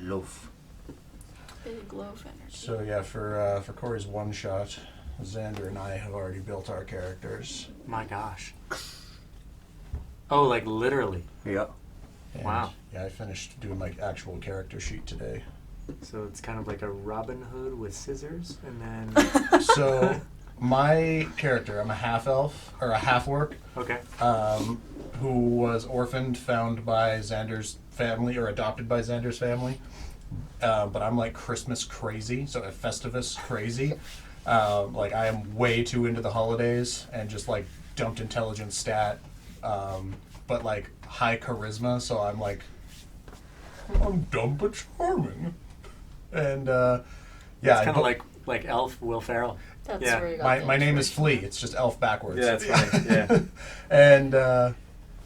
loaf. Big loaf energy. So yeah, for Corey's one shot, Xander and I have already built our characters. My gosh. Oh, like literally. Yeah. And Wow. Yeah, I finished doing my actual character sheet today. So it's kind of like a Robin Hood with scissors, and then. So my character, I'm a half elf or a half orc. Okay. Who was orphaned, found by Xander's family, or adopted by Xander's family. But I'm like Christmas crazy, so Festivus crazy. Like I am way too into the holidays and just like dumped intelligence stat, but like high charisma. So I'm like, I'm dumb but charming, and yeah, It's kind of like Elf Will Ferrell. That's Yeah. where you got my the name is Flea. inspiration It's just elf backwards. Yeah, that's funny. Yeah. And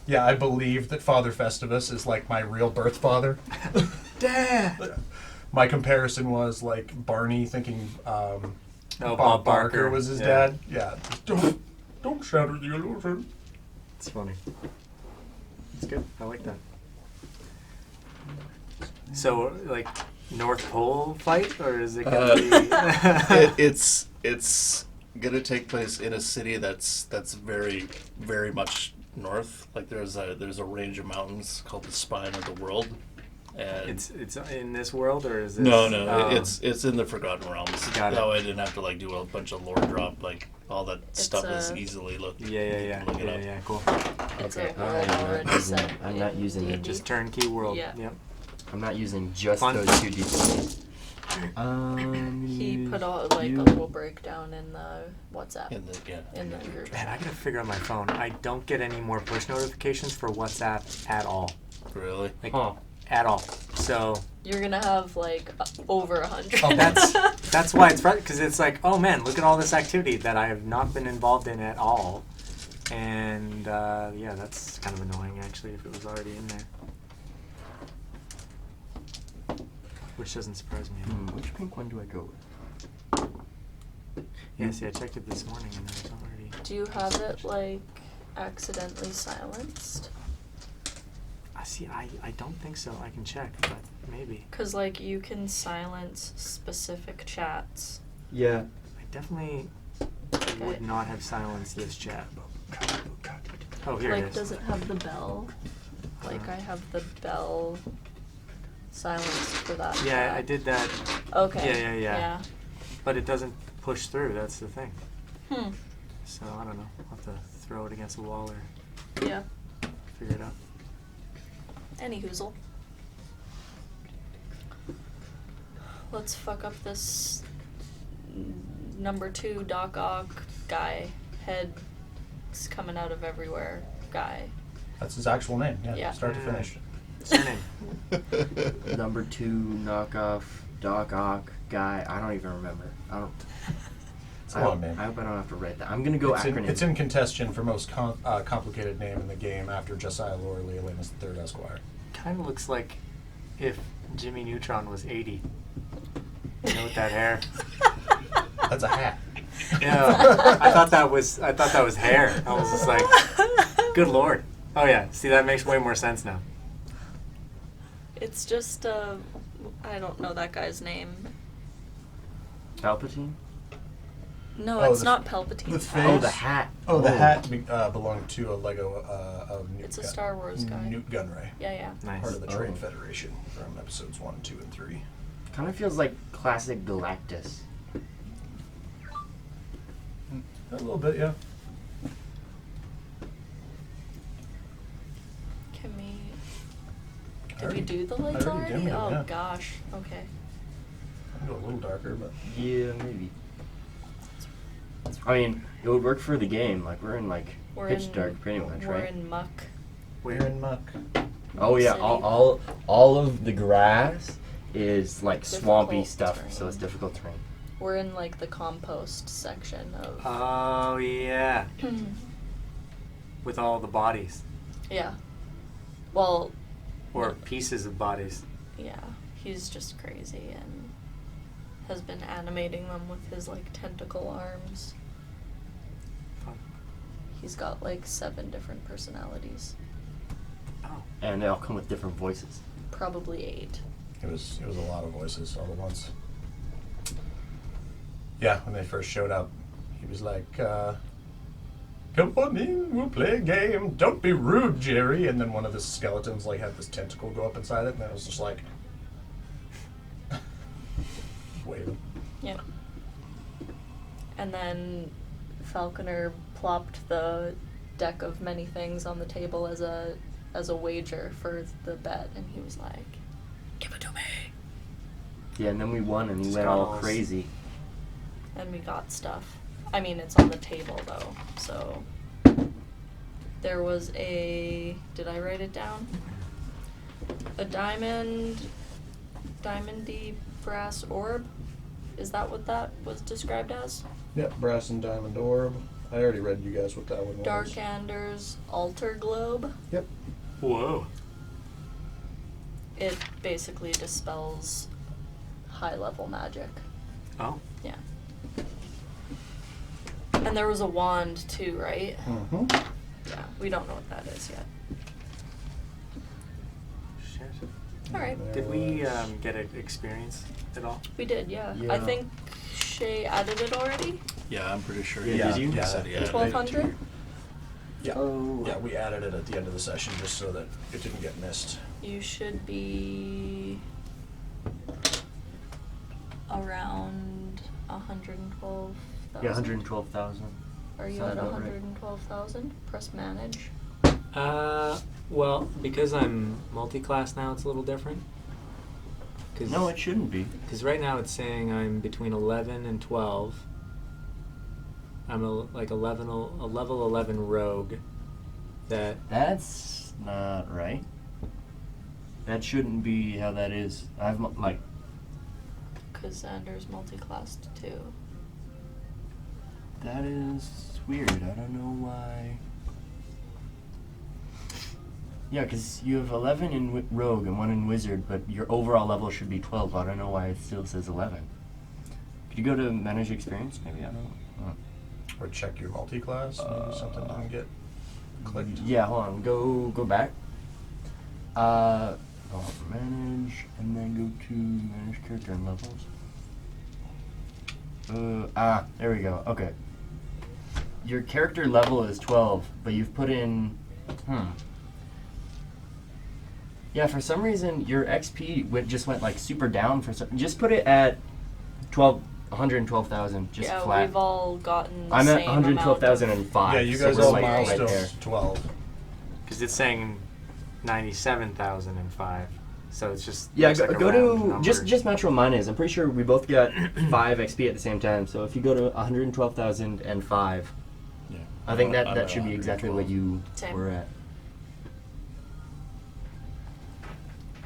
yeah, I believe that Father Festivus is like my real birth father. Dad. My comparison was like Barney thinking Bob Barker was his yeah. dad. Yeah. Don't shatter the illusion. It's funny. It's good. I like that. So, like, North Pole fight, or is it gonna be? It's gonna take place in a city that's very very much north. Like there's a range of mountains called the Spine of the World. And It's in this world, or is this? no, Oh. it's in the Forgotten Realms. Got it. That way I didn't have to like do a bunch of lore drop. Like all that stuff is easily looked. Yeah. Look it up. Yeah. Cool. It's Okay, a world already set I'm not in using it. D&D. Just turnkey world. Yeah. Yep. I'm not using just Fun. those 2d20s. He put out like you- a little breakdown in the WhatsApp In the in the group. Man, I gotta figure out my phone. I don't get any more push notifications for WhatsApp at all. Really? Like, Huh. at all. So You're gonna have like over 100. Oh, that's why it's because it's like, oh man, look at all this activity that I have not been involved in at all, and yeah, that's kind of annoying actually if it was already in there, which doesn't surprise me. Which pink one do I go with? Yeah, see, I checked it this morning and it was already. Do you have it like accidentally silenced? I see. I don't think so. I can check, but maybe. Cause like you can silence specific chats. Yeah. I definitely Okay. would not have silenced this chat. Oh, here Like, it is. does it have the bell? Like I have the bell silenced for that. Yeah, chat. I did that, Okay. Yeah. but it doesn't push through. That's the thing. Hmm. So I don't know. I'll have to throw it against a wall or Yeah. figure it out. Any hoozle. Let's fuck up this number 2 Doc Ock guy. Heads coming out of everywhere guy. That's his actual name. Yeah. Yeah. Start to finish. Surname. Number 2 knockoff Doc Ock guy. I don't even remember. I don't. It's a long name. I hope I don't have to write that. I'm gonna go acronym. It's in contention for most complicated name in the game after Josiah Lore Leolinus III Esquire. Kind of looks like if Jimmy Neutron was 80. You know, with that hair. That's a hat. Yeah, I thought that was hair. I was just like, good lord. Oh yeah, see that makes way more sense now. It's just I don't know that guy's name. Palpatine. No, Oh, it's the- not the Palpatine's face? Oh, house. the hat. Oh, the hat belonged to a Lego of Newt. It's a Star Wars guy. Newt Gunray, Yeah. Nice. part of the Trade Oh. Federation from episodes 1, 2, and 3. Kind of feels like classic Galactus. A little bit, yeah. Can we? I Did we already- do the I lights already already? dimmed it, Oh yeah. gosh. Okay. I can go a little darker, but Yeah, maybe. I mean, it would work for the game. Like we're in like We're pitch in, dark pretty much, We're right? in muck. we're in muck. Oh yeah, City. all of the grass is like swampy Difficult stuff, terrain. so it's difficult terrain. We're in like the compost section of. Oh yeah, with all the bodies Yeah. Well, or pieces of bodies. yeah. He's just crazy and has been animating them with his like tentacle arms. Fun. He's got like 7 different personalities. Oh, And they all come with different voices. Probably 8. It was a lot of voices all at once. Yeah, when they first showed up, he was like, "Come on in, we'll play a game. Don't be rude, Jerry." And then one of the skeletons like had this tentacle go up inside it, and it was just like waving. Yep. And then Falconer plopped the deck of many things on the table as a wager for the bet, and he was like, "Give it to me." Yeah, and then we won, and he went all Skulls. crazy. And we got stuff. I mean, it's on the table though, so there was did I write it down? A diamondy brass orb? Is that what that was described as? Yep, brass and diamond orb. I already read you guys what that one was. Dark Anders altar globe. Yep. Whoa. It basically dispels high level magic. Oh. Yeah. And there was a wand too, right? Mm-hmm. Yeah, we don't know what that is yet. Shit. Alright. Did we get an experience at all? We did, yeah. Yeah. I think Shay added it already. Yeah, I'm pretty sure. Yeah, did you? He said he added it. 1200? Yeah. Oh. Yeah, we added it at the end of the session just so that it didn't get missed. You should be around 112,000. Yeah, 112,000. Are you Sounds at about right. 112,000? Press manage. Well, because I'm multi-class now, it's a little different. No, it shouldn't be. Because right now it's saying I'm between 11 and 12. I'm a level 11 rogue. That's not right. That shouldn't be how that is. I've like. Because Xander's multi-classed too. That is weird. I don't know why. Yeah, because you have 11 in Rogue and 1 in Wizard, but your overall level should be 12. I don't know why it still says 11. Could you go to Manage Experience? Maybe, I don't know. Or check your multi-class. Maybe something didn't get clicked. Yeah, hold on. Go back. Manage, and then go to Manage Character and Levels. There we go. Okay. Your character level is 12, but you've put in... Yeah, for some reason, your XP just went, like, super down for some... Just put it at 112,000, just yeah, flat. we've all gotten the I'm at same 112,005. Yeah, you so guys we're, all like, right there. milestone 12. Because it's saying 97,005. So it's just Yeah, looks like a go round to number. just match what mine is. I'm pretty sure we both got 5 XP at the same time. So if you go to 112,005, Yeah. I think I'm that at should be exactly what you Same. were at.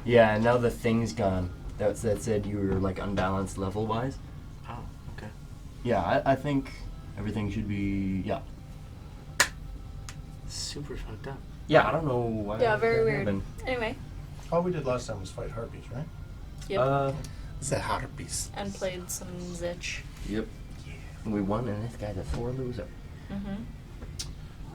Yeah, and now the thing's gone. That said you were like unbalanced level wise. Oh, okay. Yeah, I think everything should be Super fucked up. Yeah, I don't know why. Yeah, very that weird. happened. Anyway, All we did last time was fight harpies, right? yep. The harpies. And played some Zich. Yep. We won, and this guy's a sore loser. Mm-hmm.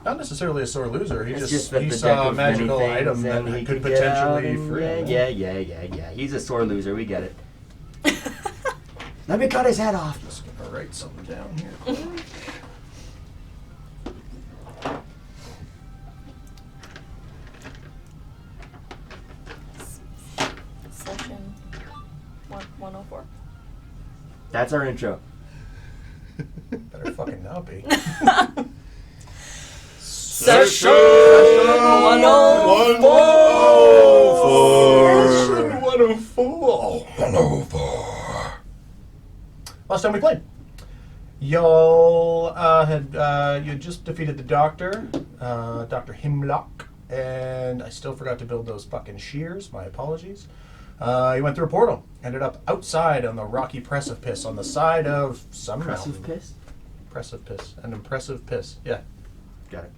Not necessarily a sore loser. He It's just that he the saw deck a of many magical things item that and he could get out potentially and free him. yeah. He's a sore loser. We get it. Let me cut his head off. Just gonna write something down here. Session 104. That's our intro. Better fucking not be. Session 104. 104. Last time we played, y'all you had just defeated the Doctor, Dr. Himlock, and I still forgot to build those fucking shears. My apologies. You went through a portal, ended up outside on the rocky precipice on the side of some Impressive mountain. piss. Precipice, an impressive piss. Yeah. Got it.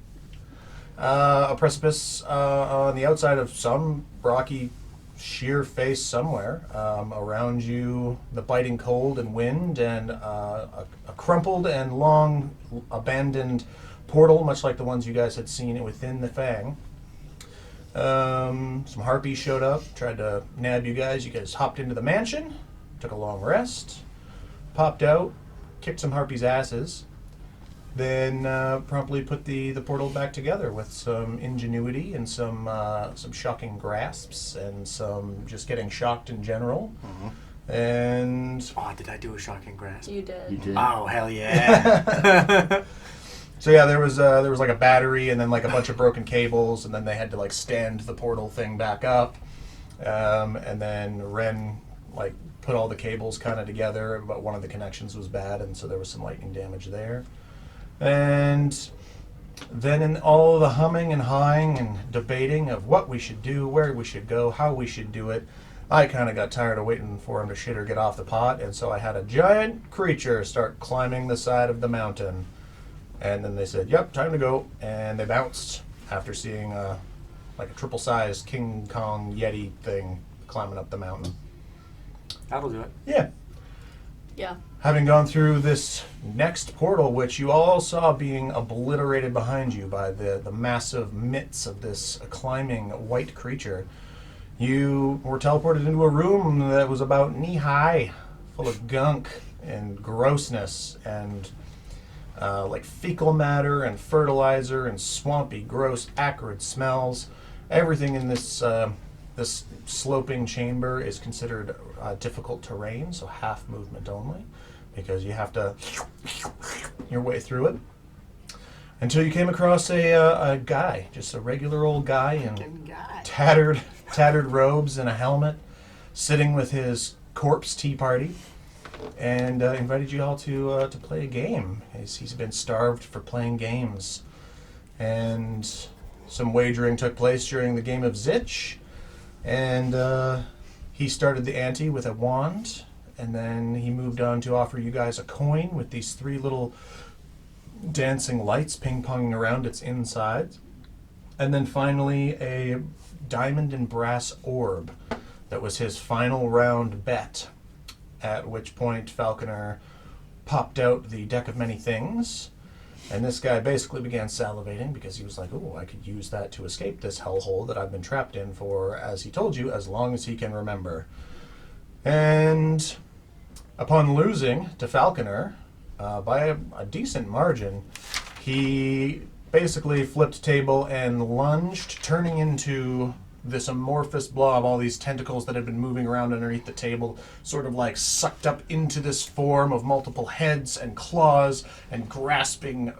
A precipice on the outside of some rocky sheer face somewhere. Around you, the biting cold and wind, and a crumpled and long abandoned portal, much like the ones you guys had seen within the Fang. Some harpies showed up, tried to nab you guys. You guys hopped into the mansion, took a long rest, popped out, kicked some harpies' asses, then promptly put the portal back together with some ingenuity and some shocking grasps and some just getting shocked in general. And Oh, did I do a shocking grasp? You did. You did. Oh, hell yeah. so yeah, there was like a battery and then like a bunch of broken cables, and then they had to like stand the portal thing back up, and then Ren like put all the cables kind of together, but one of the connections was bad, and so there was some lightning damage there. And then in all the humming and hawing and debating of what we should do, where we should go, how we should do it, I kind of got tired of waiting for him to shit or get off the pot, and so I had a giant creature start climbing the side of the mountain. And then they said, yep, time to go. And they bounced after seeing like a triple-sized King Kong Yeti thing climbing up the mountain. That'll do it. Yeah. Yeah. Having gone through this next portal, which you all saw being obliterated behind you by the massive mitts of this climbing white creature, you were teleported into a room that was about knee-high, full of gunk and grossness and like fecal matter and fertilizer and swampy, gross, acrid smells. Everything in this this sloping chamber is considered difficult terrain, so half movement only, because you have to your way through it. Until you came across a guy, just a regular old guy in tattered robes and a helmet, sitting with his corpse tea party, and invited you all to play a game. He's been starved for playing games, and some wagering took place during the game of Zich, and he started the ante with a wand, and then he moved on to offer you guys a coin with these 3 little dancing lights ping-ponging around its inside, and then finally a diamond and brass orb that was his final round bet, at which point Falconer popped out the deck of many things, and this guy basically began salivating because he was like, oh, I could use that to escape this hellhole that I've been trapped in for, as he told you, as long as he can remember. And upon losing to Falconer by a decent margin, he basically flipped table and lunged, turning into this amorphous blob, all these tentacles that had been moving around underneath the table, sort of like sucked up into this form of multiple heads and claws and grasping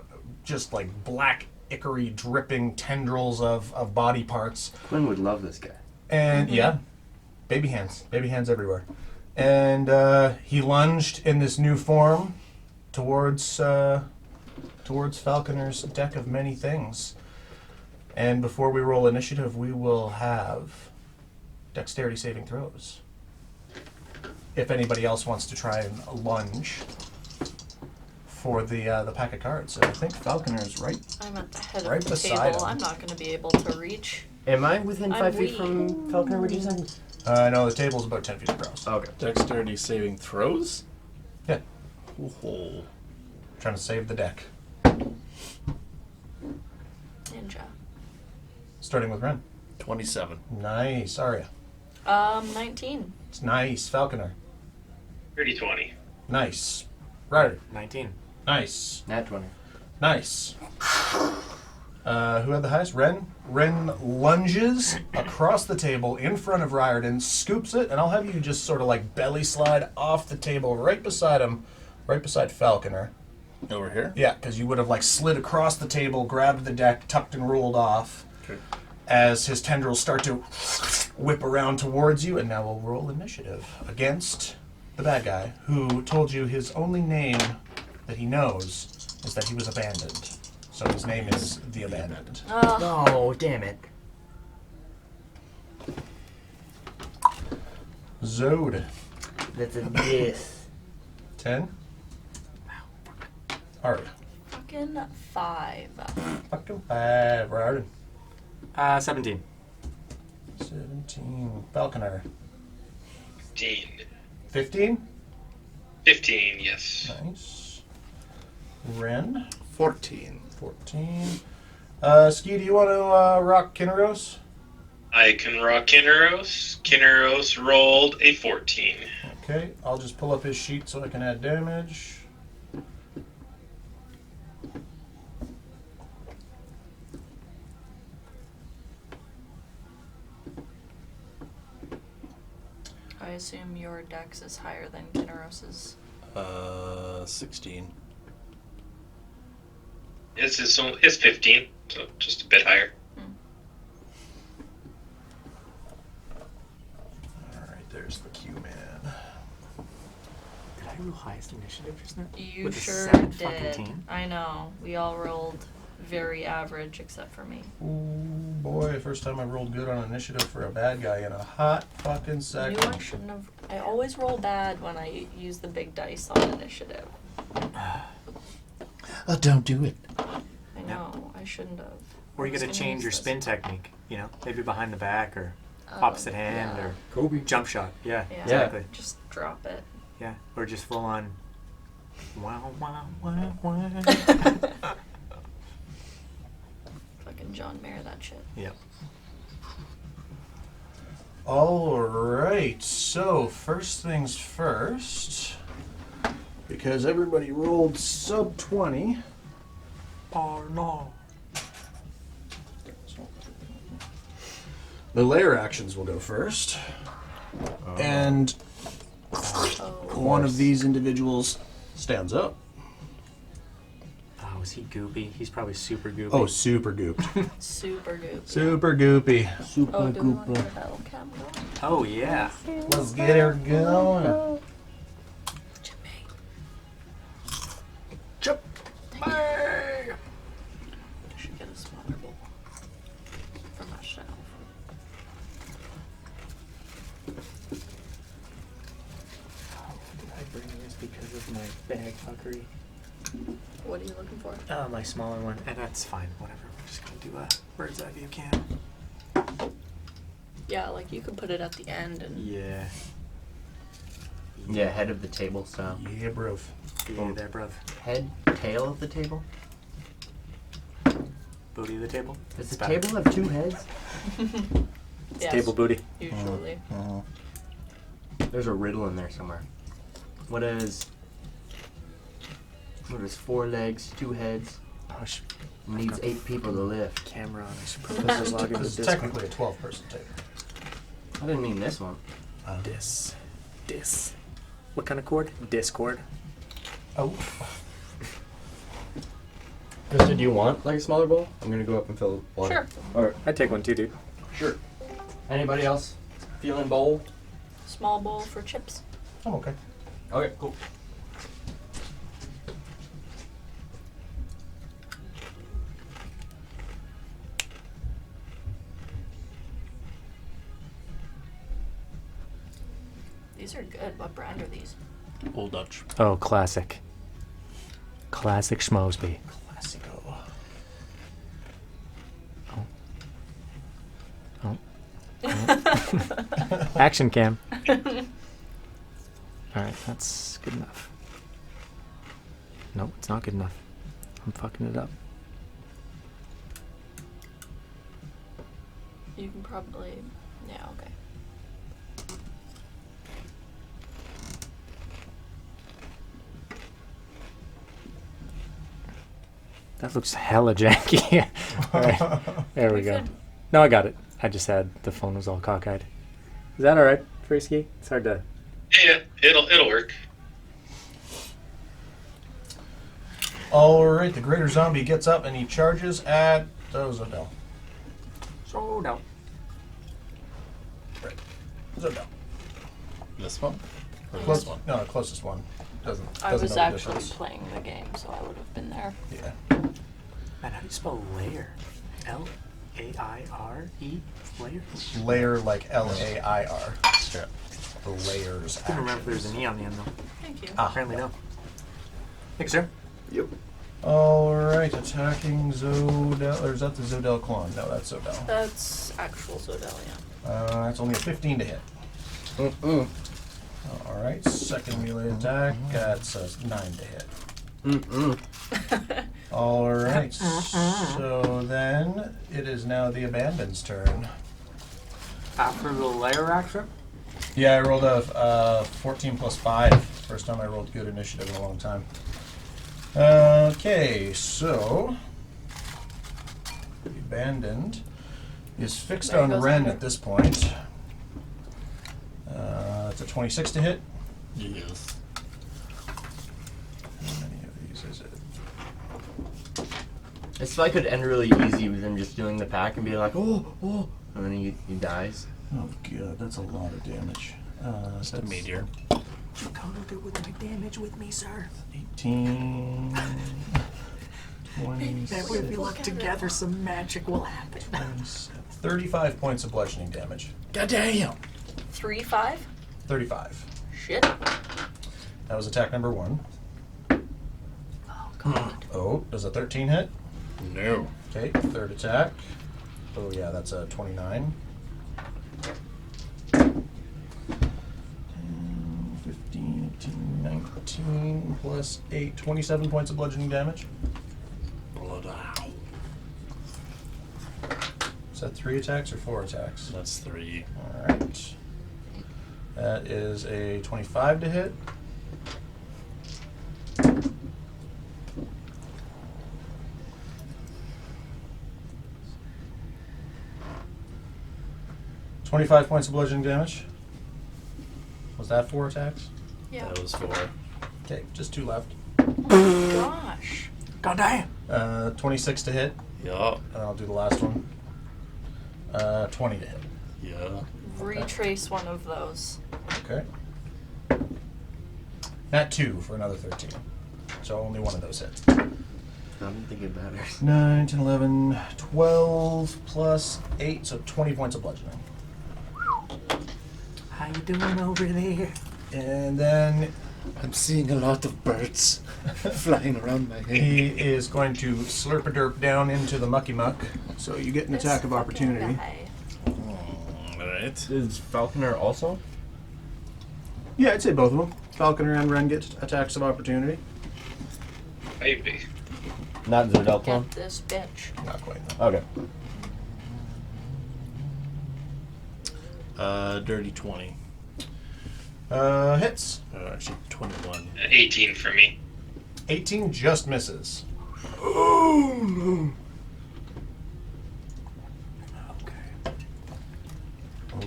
just like black, ichory, dripping tendrils of body parts. Quinn would love this guy. And yeah, baby hands everywhere. And he lunged in this new form towards Falconer's deck of many things. And before we roll initiative, we will have dexterity saving throws. If anybody else wants to try and lunge for the pack of cards. So I think Falconer's right. I'm at the head Right of the beside table. him. I'm not going to be able to reach. Am I within I'm 5 feet weak. from Falconer, would you say? No, the table's about 10 feet across. Okay. Dexterity saving throws? Yeah, Oh. trying to save the deck. Ninja. Starting with Ren. 27. Nice, Arya. 19. It's nice, Falconer. 30-20. Nice. Ryder. 19. Nice. Nat 20. Nice. Who had the highest? Ren. Ren lunges across the table in front of Riordan, scoops it, and I'll have you just sort of like belly slide off the table right beside him, right beside Falconer. Over here? Yeah, because you would have like slid across the table, grabbed the deck, tucked and rolled off Okay. as his tendrils start to whip around towards you, and now we'll roll initiative against the bad guy who told you his only name that he knows is that he was abandoned. So his name is the Abandoned. Oh, damn it. Zode. That's a diss. 10. Arya. Fucking 5. Fucking 5. Riordan. 17. 17. Falconer. 15. 15. 15, yes. Nice. Ren. 14. 14. Ski, do you want to rock Kinneros? I can rock Kinneros. Kinneros rolled a 14. Okay, I'll just pull up his sheet so I can add damage. I assume your dex is higher than Kinneros's. 16. It's 15, so just a bit higher. Alright, there's the Q-Man. Did I roll highest initiative just now? You With a sure 7 fucking did. team? I know. We all rolled very average except for me. Ooh, boy, first time I rolled good on initiative for a bad guy in a hot fucking I knew second. I shouldn't have. I always roll bad when I use the big dice on initiative. Oh, don't do it. I know. I shouldn't have. Or you I was gotta gonna change use your this. spin technique, you know? Maybe behind the back or Oh, opposite hand yeah. or Kobe. jump shot. Yeah, Yeah. exactly. Just drop it. Yeah, or just full on. Wow, wow, wow, wow. Fucking John Mayer that shit. Yep. Alright, so first things first. Because everybody rolled sub 20. Oh no. The layer actions will go first. And one of these individuals stands up. Oh, is he goopy? He's probably super goopy. Oh, super gooped. Super goop. Super goopy. Super Oh, do we want to Gooper. get a battle cam going? Oh, yeah. Let's get her going. Jimmy. I should get a smaller bowl for myself. Did I bring this because of my bag fuckery? What are you looking for? My smaller one. And that's fine, whatever. We're just gonna do a bird's eye view cam. Yeah, like you could put it at the end and Yeah. Yeah, head of the table style. Yeah, bro. Yeah, there, bruv. Head, tail of the table? Booty of the table. Does the It's about- table have two heads? It's Yes, table booty. usually. There's a riddle in there somewhere. What is 4 legs, 2 heads, Oh, needs 8 people to lift? camera on. I should put this log into This is Discord. technically a 12-person table. I didn't mean this one. Dis. What kind of cord? Discord. Oh. Krista, do you want like a smaller bowl? I'm gonna go up and fill water. Sure. Or I'd take one too, dude. sure. Anybody else feeling bowl? Small bowl for chips. I'm okay. Okay, cool. These are good. What brand are these? Old Dutch. Oh, classic. Classic Schmosby. Classico. Action cam. Alright, that's good enough. Nope, it's not good enough. I'm fucking it up. You can probably. Yeah, okay. That looks hella janky. Alright, there we We go. could- No, I got it. I just had the phone was all cockeyed. Is that alright, Frisky? It's hard to. Yeah, it'll work. Alright, the greater zombie gets up and he charges at Zodel. So no. Right. Zodel. This one? Or Close, this one? no, closest one. Doesn't I doesn't was know the actually difference. playing the game, so I would have been there. Yeah. Man, how do you spell layer? L-A-I-R-E? Layer? Layer like L-A-I-R. Yeah. The layers. I couldn't remember if there's an E on the end though. Thank you. Apparently no. Thanks, sir. Yep. Alright, attacking Zodel. Or is that the Zodel clone? No, that's Zodel. That's actual Zodelia. That's only a 15 to hit. Mm-mm. Alright, second melee attack. That's a 9 to hit. Mm-mm. Alright, so then it is now the Abandoned's turn. After the layer action? Yeah, I rolled a 14 plus 5. First time I rolled good initiative in a long time. Okay, so the abandoned is fixed There on goes Ren under. at this point. It's a 26 to hit. Yes. How many of these is it? This fight could end really easy with him just doing the pack and being like, oh, and then he dies. Oh god, that's a lot of damage. Just a meteor. Come do with my damage with me, sir. 18, 20, That way we look together, some magic will happen. 35 points of bludgeoning damage. God damn! 3-5? 35. Shit. That was attack number 1. Oh, God. Oh, does a 13 hit? No. Okay, third attack. Oh yeah, that's a 29. 15, 18, 19, plus 8, 27 points of bludgeoning damage. Blood out. Is that 3 attacks or 4 attacks? That's 3. Alright. That is a 25 to hit. $25 points of bludgeoning damage. Was that 4 attacks? Yeah. That was 4. Okay, just 2 left. Gosh. God damn. 26 to hit, Yup. and I'll do the last one. 20 to hit. Yeah. Retrace one of those. Okay. Nat 2 for another 13. So only one of those hits. I'm thinking about it. 9, 10, 11, 12 plus 8, so 20 points of bludgeoning. How you doing over there? And then I'm seeing a lot of birds flying around my he head. is going to slurp a derp down into the mucky muck. So you get an This attack of fucking opportunity. guy. Alright. Is Falconer also? Yeah, I'd say both of them. Falconer and Ren get attacks of opportunity. Maybe. Not Zerdelton? Get this bitch. Not quite. No. Okay. Dirty 20. Hits. Actually, 21. 18 for me. 18 just misses. Okay.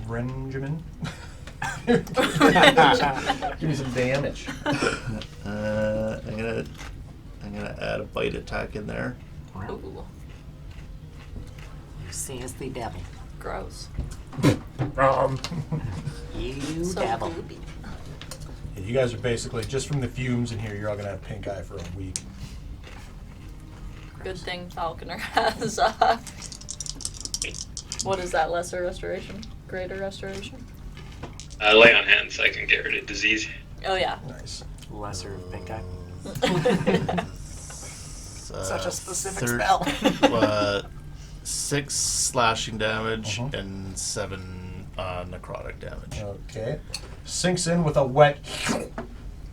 Renjamin. Give me some damage. I'm gonna add a bite attack in there. Ooh, You sassy devil. gross. You So devil. goopy. Yeah, you guys are basically, just from the fumes in here, you're all gonna have pink eye for a week. Good thing Falconer has, what is that, lesser restoration? Greater restoration? Lay on hands, I can get rid of disease. Oh, yeah. Nice. Lesser pink eye. Such a specific spell. 6 slashing damage Mhm. and 7 necrotic damage. Okay. Sinks in with a wet.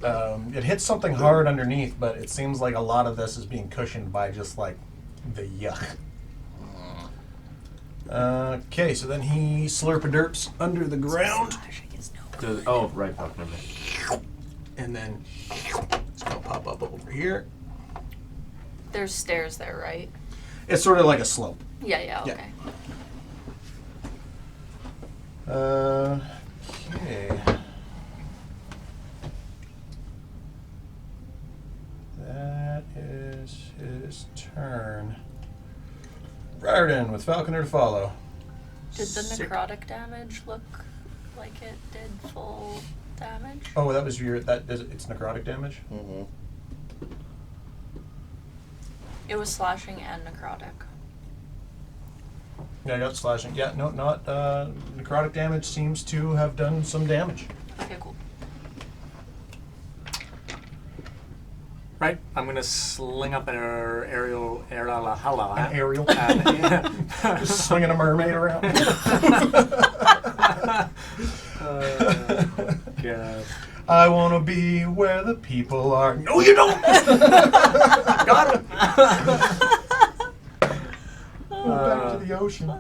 It hits something hard underneath, but it seems like a lot of this is being cushioned by just like the yuck. Okay, so then he slurp-a-derps under the ground, Oh, right, Falconer. and then it's gonna pop up over here. There's stairs there, right? It's sort of like a slope. Yeah, yeah, Yeah. okay. Okay. That is his turn. Rarden with Falconer to follow. Did the Sick. necrotic damage look like it did full damage? Oh, that was your it's necrotic damage. Mm-hmm. It was slashing and necrotic. Yeah, I got slashing. Yeah, no, not necrotic damage seems to have done some damage. Okay, cool. Right, I'm gonna sling up an aerial An aerial, yeah. just swinging a mermaid around. God. I want to be where the people are. No, you don't. Got him. Oh, back to the ocean.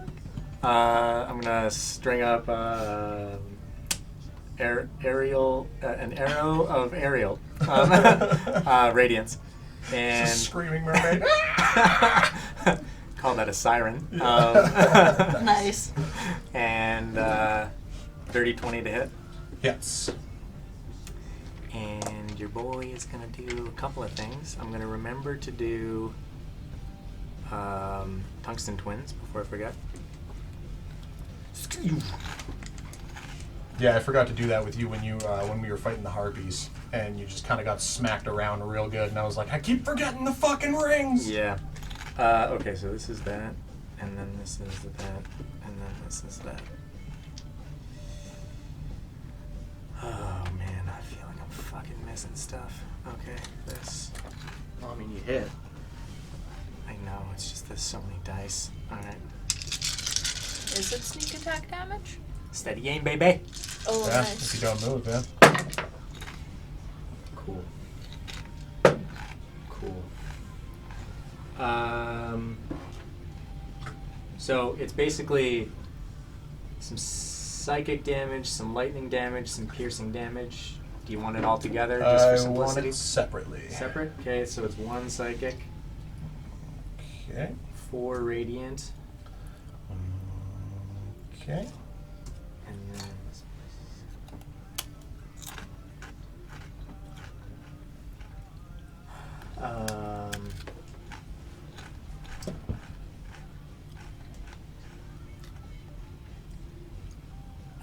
I'm gonna string up aerial, an arrow of aerial radiance, It's a and screaming mermaid. call that a siren. Nice. And dirty 20 to hit. Yes. And your boy is gonna do a couple of things. I'm gonna remember to do tungsten twins before I forget. Yeah, I forgot to do that with you when we were fighting the harpies, and you just kind of got smacked around real good, and I was like, I keep forgetting the fucking rings. Yeah. Okay, so this is that, and then this is that, and then this is that. Oh man, I feel like I'm fucking missing stuff. Okay, this. Well, I mean, you hit. I know, it's just there's so many dice. Alright. Is it sneak attack damage? Steady aim, baby! Oh, Yeah, nice. if you don't move, yeah. Cool. Cool. So it's basically some psychic damage, some lightning damage, some piercing damage. Do you want it all together just for I want simplicity? it separately. Separate? Okay, so it's 1 psychic, Okay. 4 radiant, Okay. and then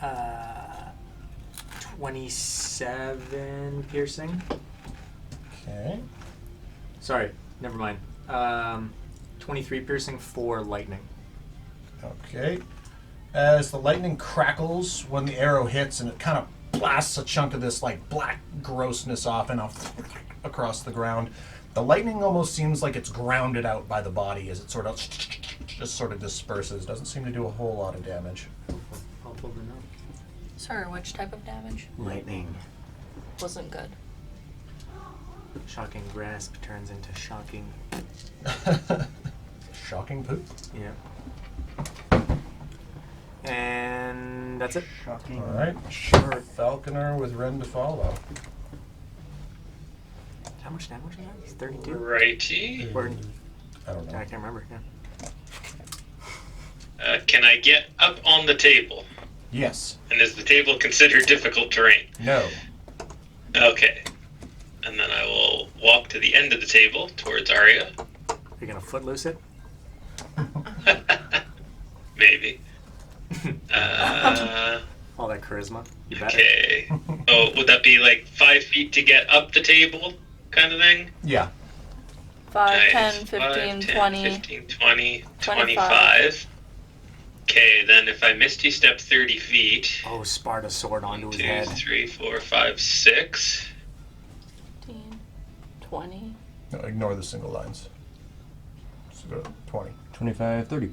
uh, 27 piercing. Okay. Sorry, never mind. 23 piercing, 4 lightning. Okay. As the lightning crackles when the arrow hits, and it kind of blasts a chunk of this like black grossness off and off across the ground. The lightning almost seems like it's grounded out by the body as it sort of disperses. Doesn't seem to do a whole lot of damage. Helpful to know. Sorry, which type of damage? Lightning. Wasn't good. Shocking grasp turns into shocking. Shocking poop. Yeah. And that's it. Shocking. All right. Sure. Falconer with Ren to follow. How much damage is that? It's 32? Righty. Or, I don't know. I can't remember. Yeah. Can I get up on the table? Yes. And is the table considered difficult terrain? No. Okay. And then I will walk to the end of the table towards Arya. You're gonna footloose it? Maybe. All that charisma. You better. Okay. Oh, would that be like 5 feet to get up the table kind of thing? Yeah. 5, Nice. 10, 15, 5, 10, 20. 15, 20, 25. 25. Okay, then if I misty step 30 feet. Oh, Sparta sword 1, onto his 2, head. 3, 4, 5, 6. 15, 20. No, ignore the single lines. So go to 20. 25, 30.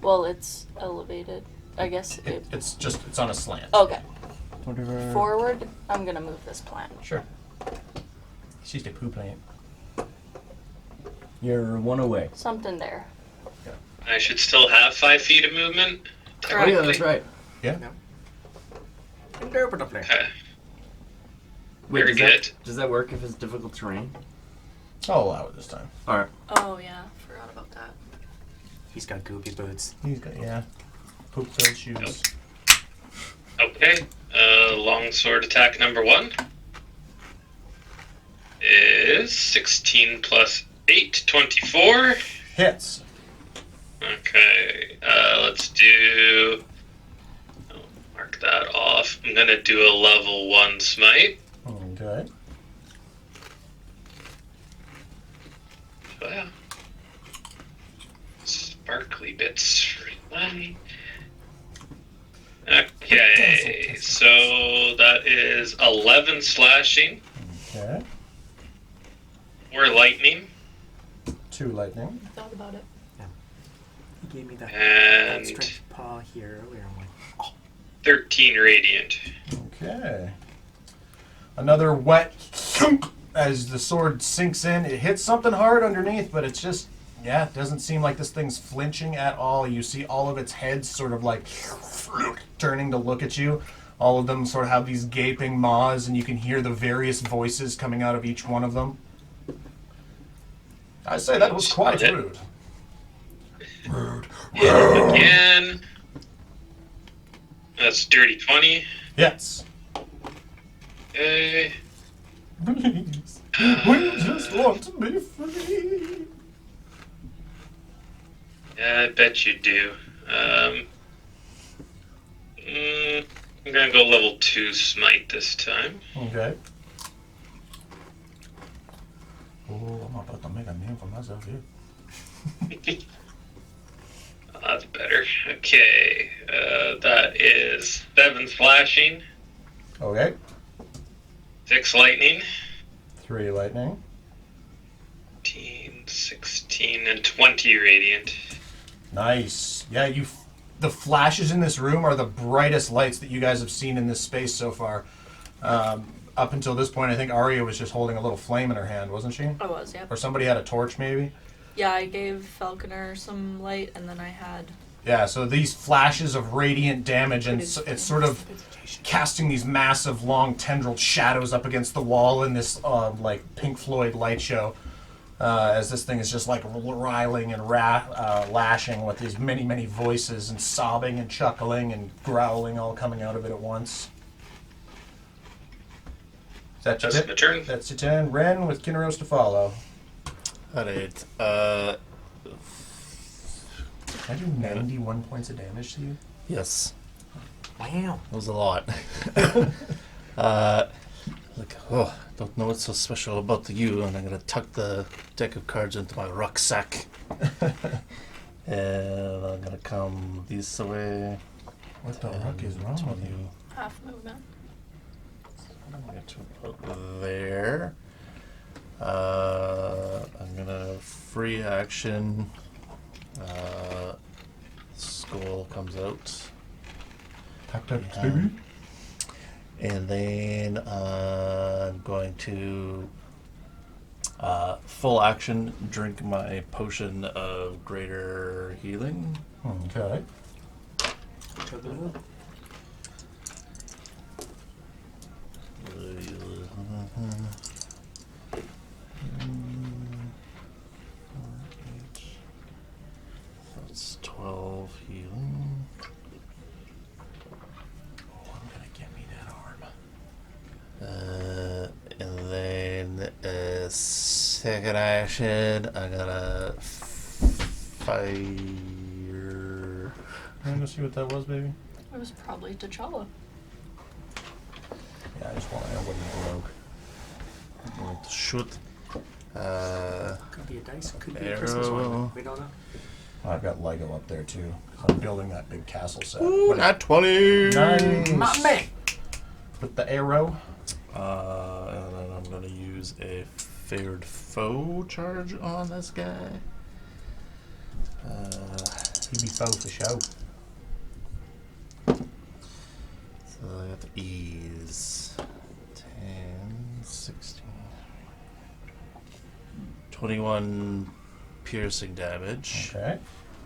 Well, it's elevated. I guess It's on a slant. Okay. 25. Forward, I'm gonna move this plant. Sure. It's just a poo plant. You're 1 away. Something there. I should still have 5 feet of movement. Oh, yeah, that's right. Yeah. Indubitably. Okay. Wait, Very good. Does that work if it's difficult terrain? I'll allow it this time. Alright. Oh, yeah. Forgot about that. He's got goopy boots. He's got poop filled shoes. Okay. Longsword attack number 1 is 16 plus 8, 24. Hits. Okay. Let's do. I'll mark that off. I'm gonna do a level 1 smite. Okay. So, yeah. Sparkly bits for money. Okay, so that is 11 slashing, Okay. 4 lightning, 2 lightning. I thought about it. He gave me that and outstretched paw here earlier. I'm like, oh. 13 radiant. Okay. Another wet thunk as the sword sinks in. It hits something hard underneath, but it's just Yeah, it doesn't seem like this thing's flinching at all. You see all of its heads sort of like turning to look at you. All of them sort of have these gaping maws, and you can hear the various voices coming out of each one of them. I say that was quite rude. Rude. Again. That's dirty 20. Yes. Okay. Please. We just want to be free. Yeah, I bet you do. I'm gonna go level 2 smite this time. Okay. Oh, I'm about to make a name for myself here. That's better. Okay, that is 7 slashing, Okay. 6 lightning, 3 lightning. 15, 16, and 20 radiant. Nice. Yeah, the flashes in this room are the brightest lights that you guys have seen in this space so far. Up until this point, I think Arya was just holding a little flame in her hand, wasn't she? I was, yeah. Or somebody had a torch, maybe? Yeah, I gave Falconer some light, and then I had... Yeah, so these flashes of radiant damage, and it's sort of casting these massive, long, tendrilled shadows up against the wall in this, like, Pink Floyd light show. As this thing is just, like, riling and lashing with these many, many voices and sobbing and chuckling and growling all coming out of it at once. That's my turn. That's your turn. Ren with Kinneros to follow. Alright, Can I do 91 points of damage to you? yes. Wow. That was a lot. Don't know what's so special about you, and I'm gonna tuck the deck of cards into my rucksack. And I'm gonna come this way. What the fuck is wrong with you? Half movement. I'm gonna get to about there. I'm gonna free action. Skull comes out. Tactics, baby. And then I'm going to full action drink my potion of greater healing. Okay. That's 12 healing. Oh, I'm gonna get me that arm. And then second action, I'm gonna fire. I'm gonna see what that was, baby. It was probably T'Challa. Yeah, I just want to know what you broke. I'm going to shoot. Could be a dice, could be a Christmas Arrow. one. We don't know. I've got Lego up there too. I'm building that big castle set. Ooh, not 20. Nice. My man! With the arrow. And then I'm going to use a favored foe charge on this guy. He'd be foe for show. So I got the ease. 10, 16. 21 piercing damage. Okay.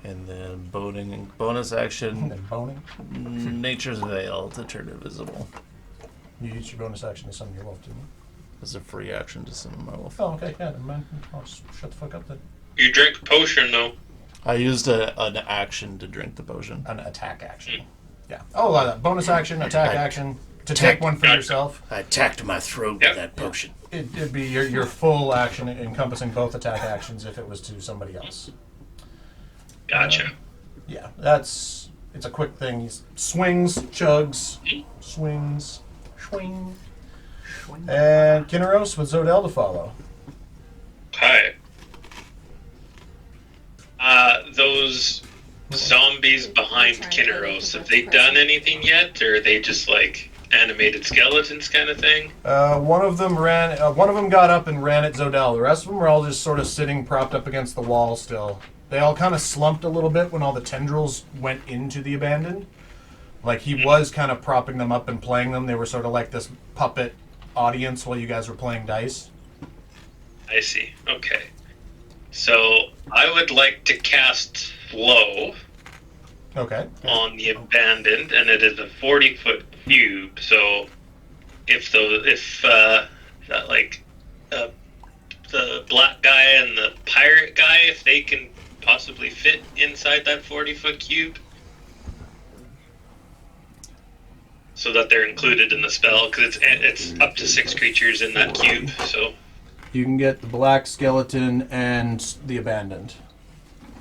And then bonus action, And boning. Nature's Veil to turn invisible. You used your bonus action to summon your wolf, didn't you? It's a free action to summon my wolf. Oh, okay. Yeah, never mind. I'll just shut the fuck up then. You drink a potion, though. I used an action to drink the potion. An attack action. Yeah. Oh, bonus action, attack action. To take one for yourself. I attacked my throat Yep. with that potion. It'd be your full action encompassing both attack actions if it was to somebody else. Gotcha. Yeah, it's a quick thing. He swings, chugs, swings, swing. And Kinneros with Zodel to follow. Hi. Those zombies behind Kinneros, have they done anything yet? Or are they just like animated skeletons kind of thing? One of them got up and ran at Zodel. The rest of them were all just sort of sitting propped up against the wall still. They all kind of slumped a little bit when all the tendrils went into the abandoned. Like he was kind of propping them up and playing them. They were sort of like this puppet audience while you guys were playing dice. I see. Okay. So I would like to cast Flow Okay. on the abandoned, and it is a 40-foot cube. So if that like the black guy and the pirate guy, if they can possibly fit inside that 40-foot cube, so that they're included in the spell, because it's up to 6 creatures in that cube. So You can get the black skeleton and the abandoned.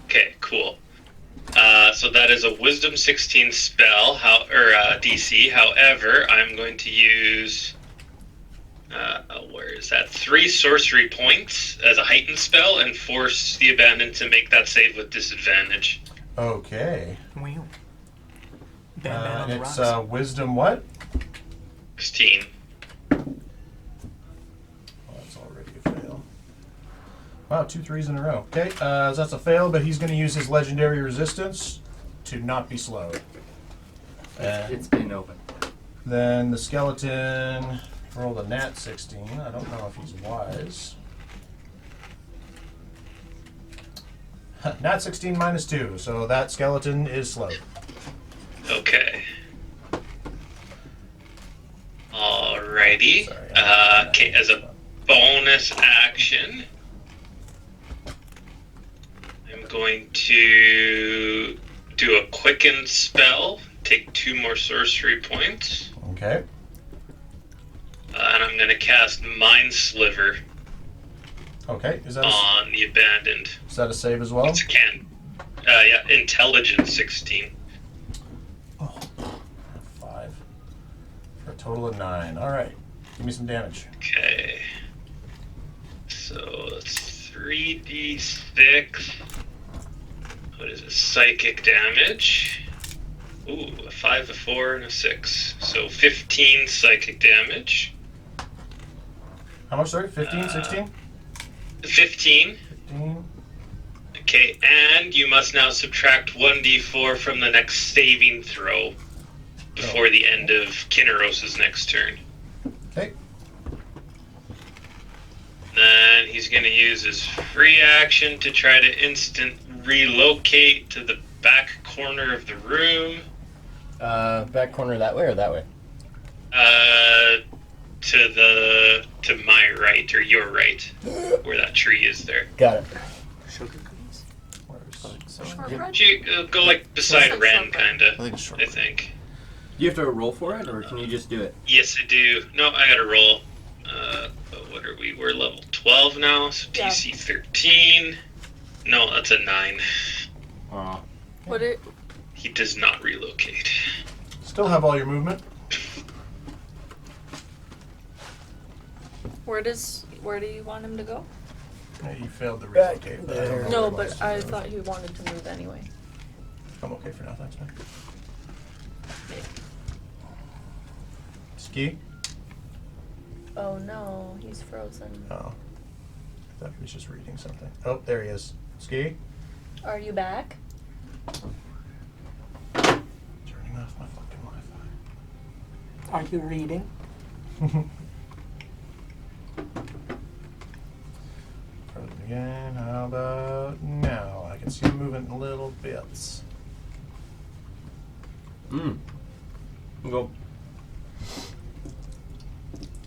okay, cool. So that is a Wisdom 16 spell, DC. However, I'm going to use where is that? 3 sorcery points as a heightened spell, and force the abandoned to make that save with disadvantage. Okay. Wow. Batman on the It's rocks. wisdom what? 16. Oh, that's already a fail. Wow, 2 3s in a row. Okay, so that's a fail, but he's going to use his legendary resistance to not be slowed. It's been open. Then the skeleton rolled a nat 16. I don't know if he's wise. Nat 16 minus 2, so that skeleton is slowed. Okay. Alrighty. Sorry, Okay, as a bonus action, I'm going to do a quicken spell, take 2 more sorcery points, Okay. and I'm going to cast Mind Sliver Okay, is that on the abandoned. a save as well? It's a can. Yeah, Intelligence 16. Oh, 5. For a total of 9. Alright, give me some damage. Okay. So it's 3d6. What is it? Psychic damage. Ooh, a 5, a 4, and a 6. So 15 psychic damage. How much, sorry? 15, 16? 15. 15. Okay, and you must now subtract 1d4 from the next saving throw before the end of Kinneros' next turn. Okay. Then he's going to use his free action to try to instant relocate to the back corner of the room. Back corner that way or that way? To my right, or your right, where that tree is there. Got it. Sugar cookies? Shortbread? Go like beside Like Ren, shortbread. kinda. I think it's short. I think. Do you have to roll for it, or can you just do it? Yes, I do. No, I gotta roll. But what are we? We're level 12 now, so Yeah. DC 13. No, that's a 9. Aw. What are, He does not relocate. Still have all your movement. where do you want him to go? Yeah, you failed to relocate. But I don't there. know No, where but else I to move. thought he wanted to move anyway. I'm okay for now, thanks, man. Ski? Oh no, he's frozen. Oh. I thought he was just reading something. Oh, there he is. Ski? Are you back? Turning off my fucking Wi-Fi. Are you reading? Frozen again. How about now? I can see him moving in little bits. Go.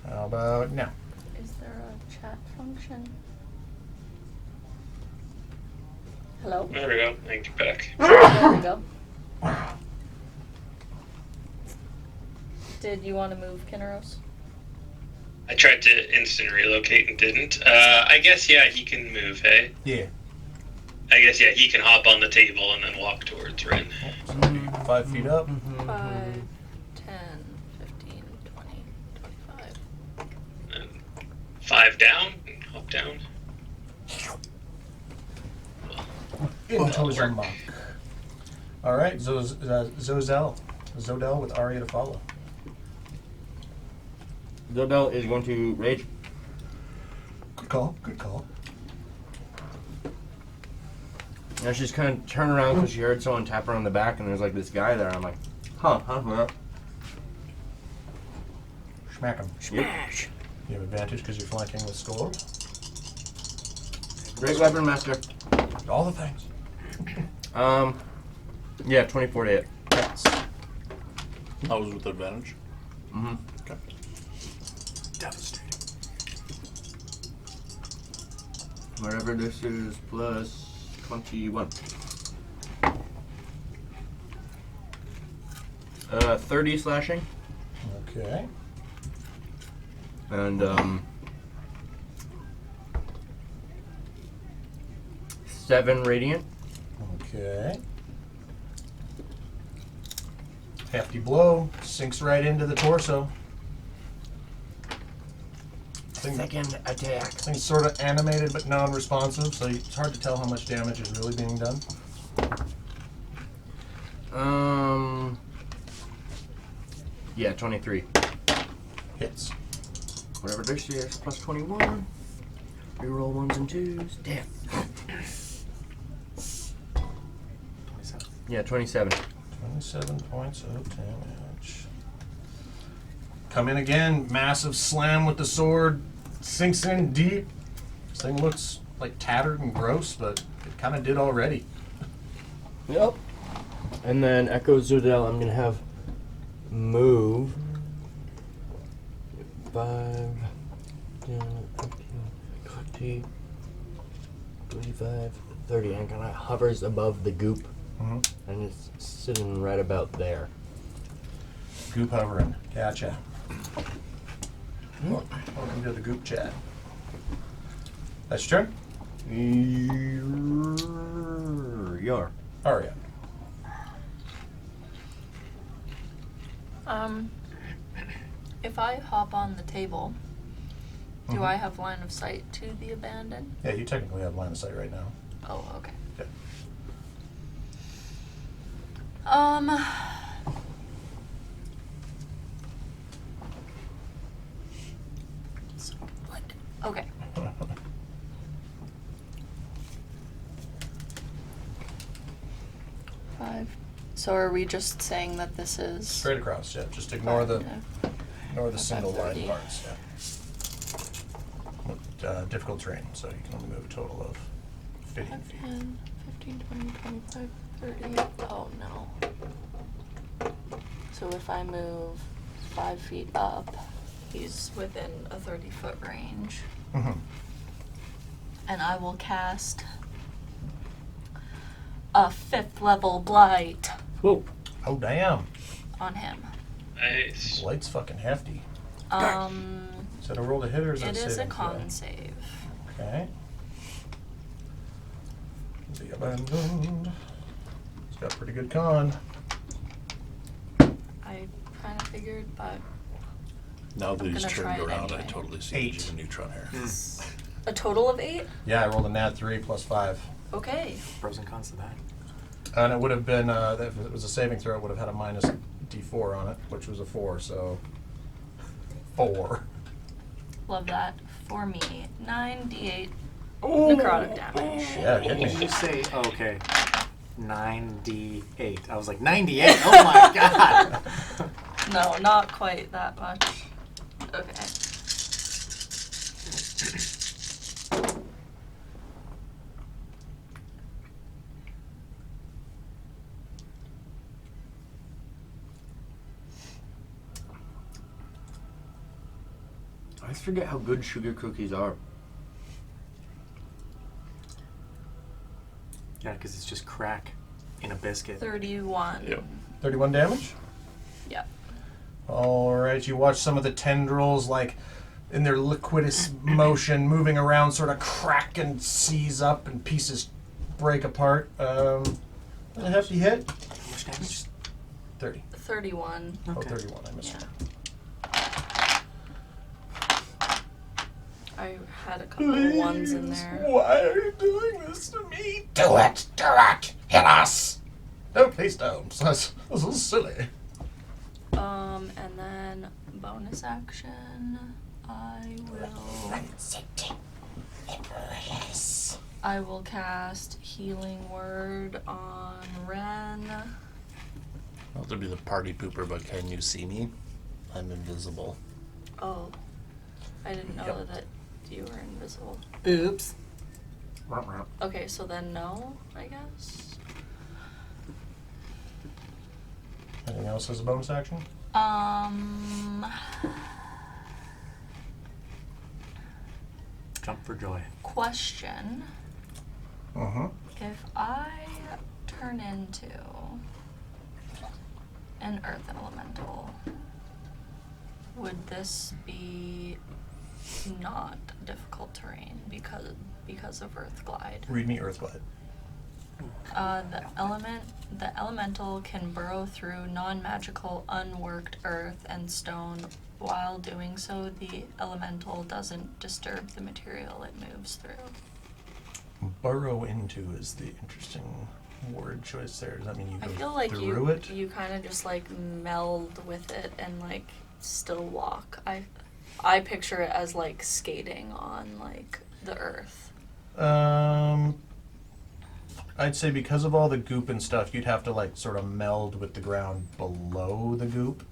How about now? Is there a chat function? Hello? There we go. Thank you, back. There we go. Did you want to move Kinneros? I tried to instant relocate and didn't. I guess, yeah, he can move, hey? Yeah. I guess, yeah, he can hop on the table and then walk towards Ren. So 5 feet up. 5, 10, 15, 20, 25. And 5 down, and hop down. Into his unlock. Alright, Zodel with Arya to follow. Zodel is going to rage. Good call, good call. Now she's kind of turned around because she heard someone tap her on the back, and there's like this guy there. I'm like, huh. Smack him. Smash. You have advantage because you're flanking with Score. Great weapon master. All the things. Yeah, 24 to hit. Yes. I was with advantage. Mm-hmm. Okay. Devastating. Whatever this is, plus 21. 30 slashing. Okay. And, 7 radiant. Okay. Hefty blow. Sinks right into the torso. Second attack. Thing's sort of animated but non-responsive, so it's hard to tell how much damage is really being done. Yeah, 23. Hits. Whatever this is, plus 21. Reroll 1s and 2s. Damn. 27. Yeah, 27. 27 points of damage. Come in again. Massive slam with the sword. Sinks in deep. This thing looks like tattered and gross, but it kind of did already. Yep. And then Echo Zudel, I'm gonna have move 5, 10, 15, 20, 25, 30, and kind of hovers above the goop, and it's sitting right about there. Goop hovering. Gotcha. Welcome to the goop chat. That's your turn? Yar. Aria. If I hop on the table, do I have line of sight to the abandon? Yeah, you technically have line of sight right now. Oh, okay. Okay. Okay. Five. So are we just saying that this is Straight across, yeah. Just ignore the single line 30. parts. Yeah. Difficult terrain, so you can only move a total of 15 feet. 10, 15, 20, 25, 30. Oh no. So if I move 5 feet up, he's within a 30-foot range. Mm-hmm. And I will cast a 5th level blight Whoa. Oh, damn. on him. Nice. Light's fucking hefty. Is that a roll to hit or is that It is a saving con throw? save. Okay. The abandoned. It's got pretty good con. I kind of figured, but Now that I'm he's gonna try turned it around, I anyway. totally see 8. the neutron hair. a total of 8? Yeah, I rolled a nat 3 plus 5. Okay. Pros and cons to that. And it would have been, if it was a saving throw, it would have had a minus d4 on it, which was a 4, so 4. Love that. For me, 9d8 necrotic damage. Yeah, it hit Did me. you say, okay, 98? I was like, 98? Oh my god! No, not quite that much. Okay. I always forget how good sugar cookies are. Yeah, because it's just crack in a biscuit. 31. Yep. 31 damage? Yep. Alright, you watch some of the tendrils, like, in their liquidous motion, moving around, sort of crack and seize up, and pieces break apart. A hefty hit? How much damage? 30. 31. Oh, Okay. 31, I missed Yeah. it. I had a couple of ones in there. Why are you doing this to me? Do it! Do it! Hit us! No, please don't. This is silly. And then bonus action, I will cast Healing Word on Ren. Not to be the party pooper, but can you see me? I'm invisible. Oh, I didn't know Yep. that you were invisible. Oops. Okay, so then no, I guess. Anything else as a bonus action? Jump for joy. Question. Uh-huh. If I turn into an earth elemental, would this be not difficult terrain because of earth glide? Read me Earthglide. The elemental can burrow through non-magical, unworked earth and stone. While doing so, the elemental doesn't disturb the material it moves through. Burrow into is the interesting word choice there. Does that mean you I go feel like through it? you kind of just like meld with it and like still walk. I picture it as like skating on like the earth. I'd say because of all the goop and stuff, you'd have to like sort of meld with the ground below the goop.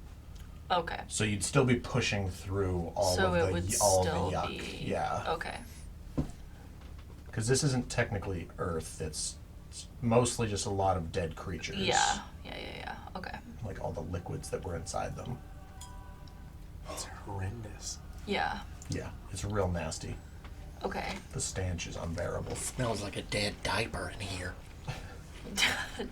Okay. So you'd still be pushing through all So of it the would all still the yuck. be Yeah. Okay. Because this isn't technically earth. It's mostly just a lot of dead creatures. Yeah. Okay. Like all the liquids that were inside them. It's horrendous. Yeah. Yeah, it's real nasty. Okay. The stench is unbearable. Smells like a dead diaper in here. Did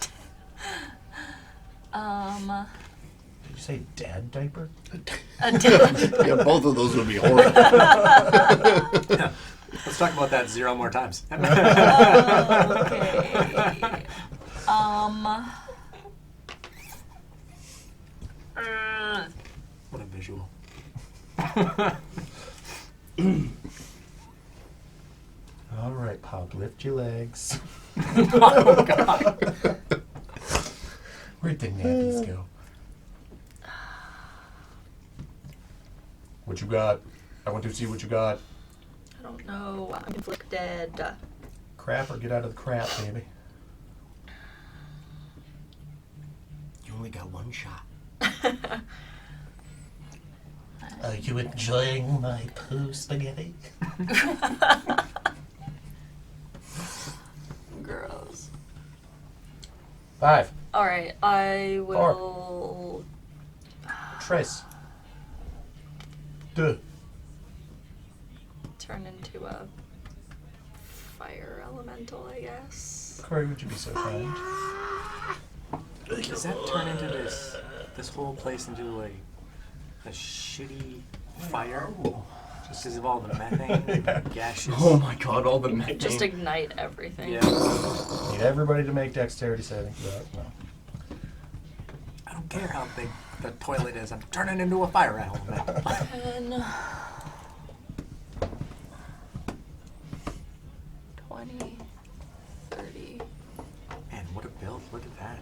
you say dad diaper? Yeah, both of those would be horrible. Let's talk about that 0 more times. Okay. What a visual. All right, Pop, lift your legs. Oh, God. Where'd the nappies go? What you got? I want to see what you got. I don't know. I'm conflicted. Crap or get out of the crap, baby. You only got one shot. Are you enjoying my poo spaghetti? Gross. 5. All right, I will. Trace. Duh. Turn into a fire elemental, I guess. Corey, would you be so kind? Does that turn into this whole place into like a shitty fire? Just because of all the methane gaseous. Oh my god, all the methane. Just ignite everything. Yeah. Need everybody to make dexterity saving for that. No. I don't care how big the toilet is. I'm turning into a fire element. 10, 20, 30. Man, what a build. Look at that.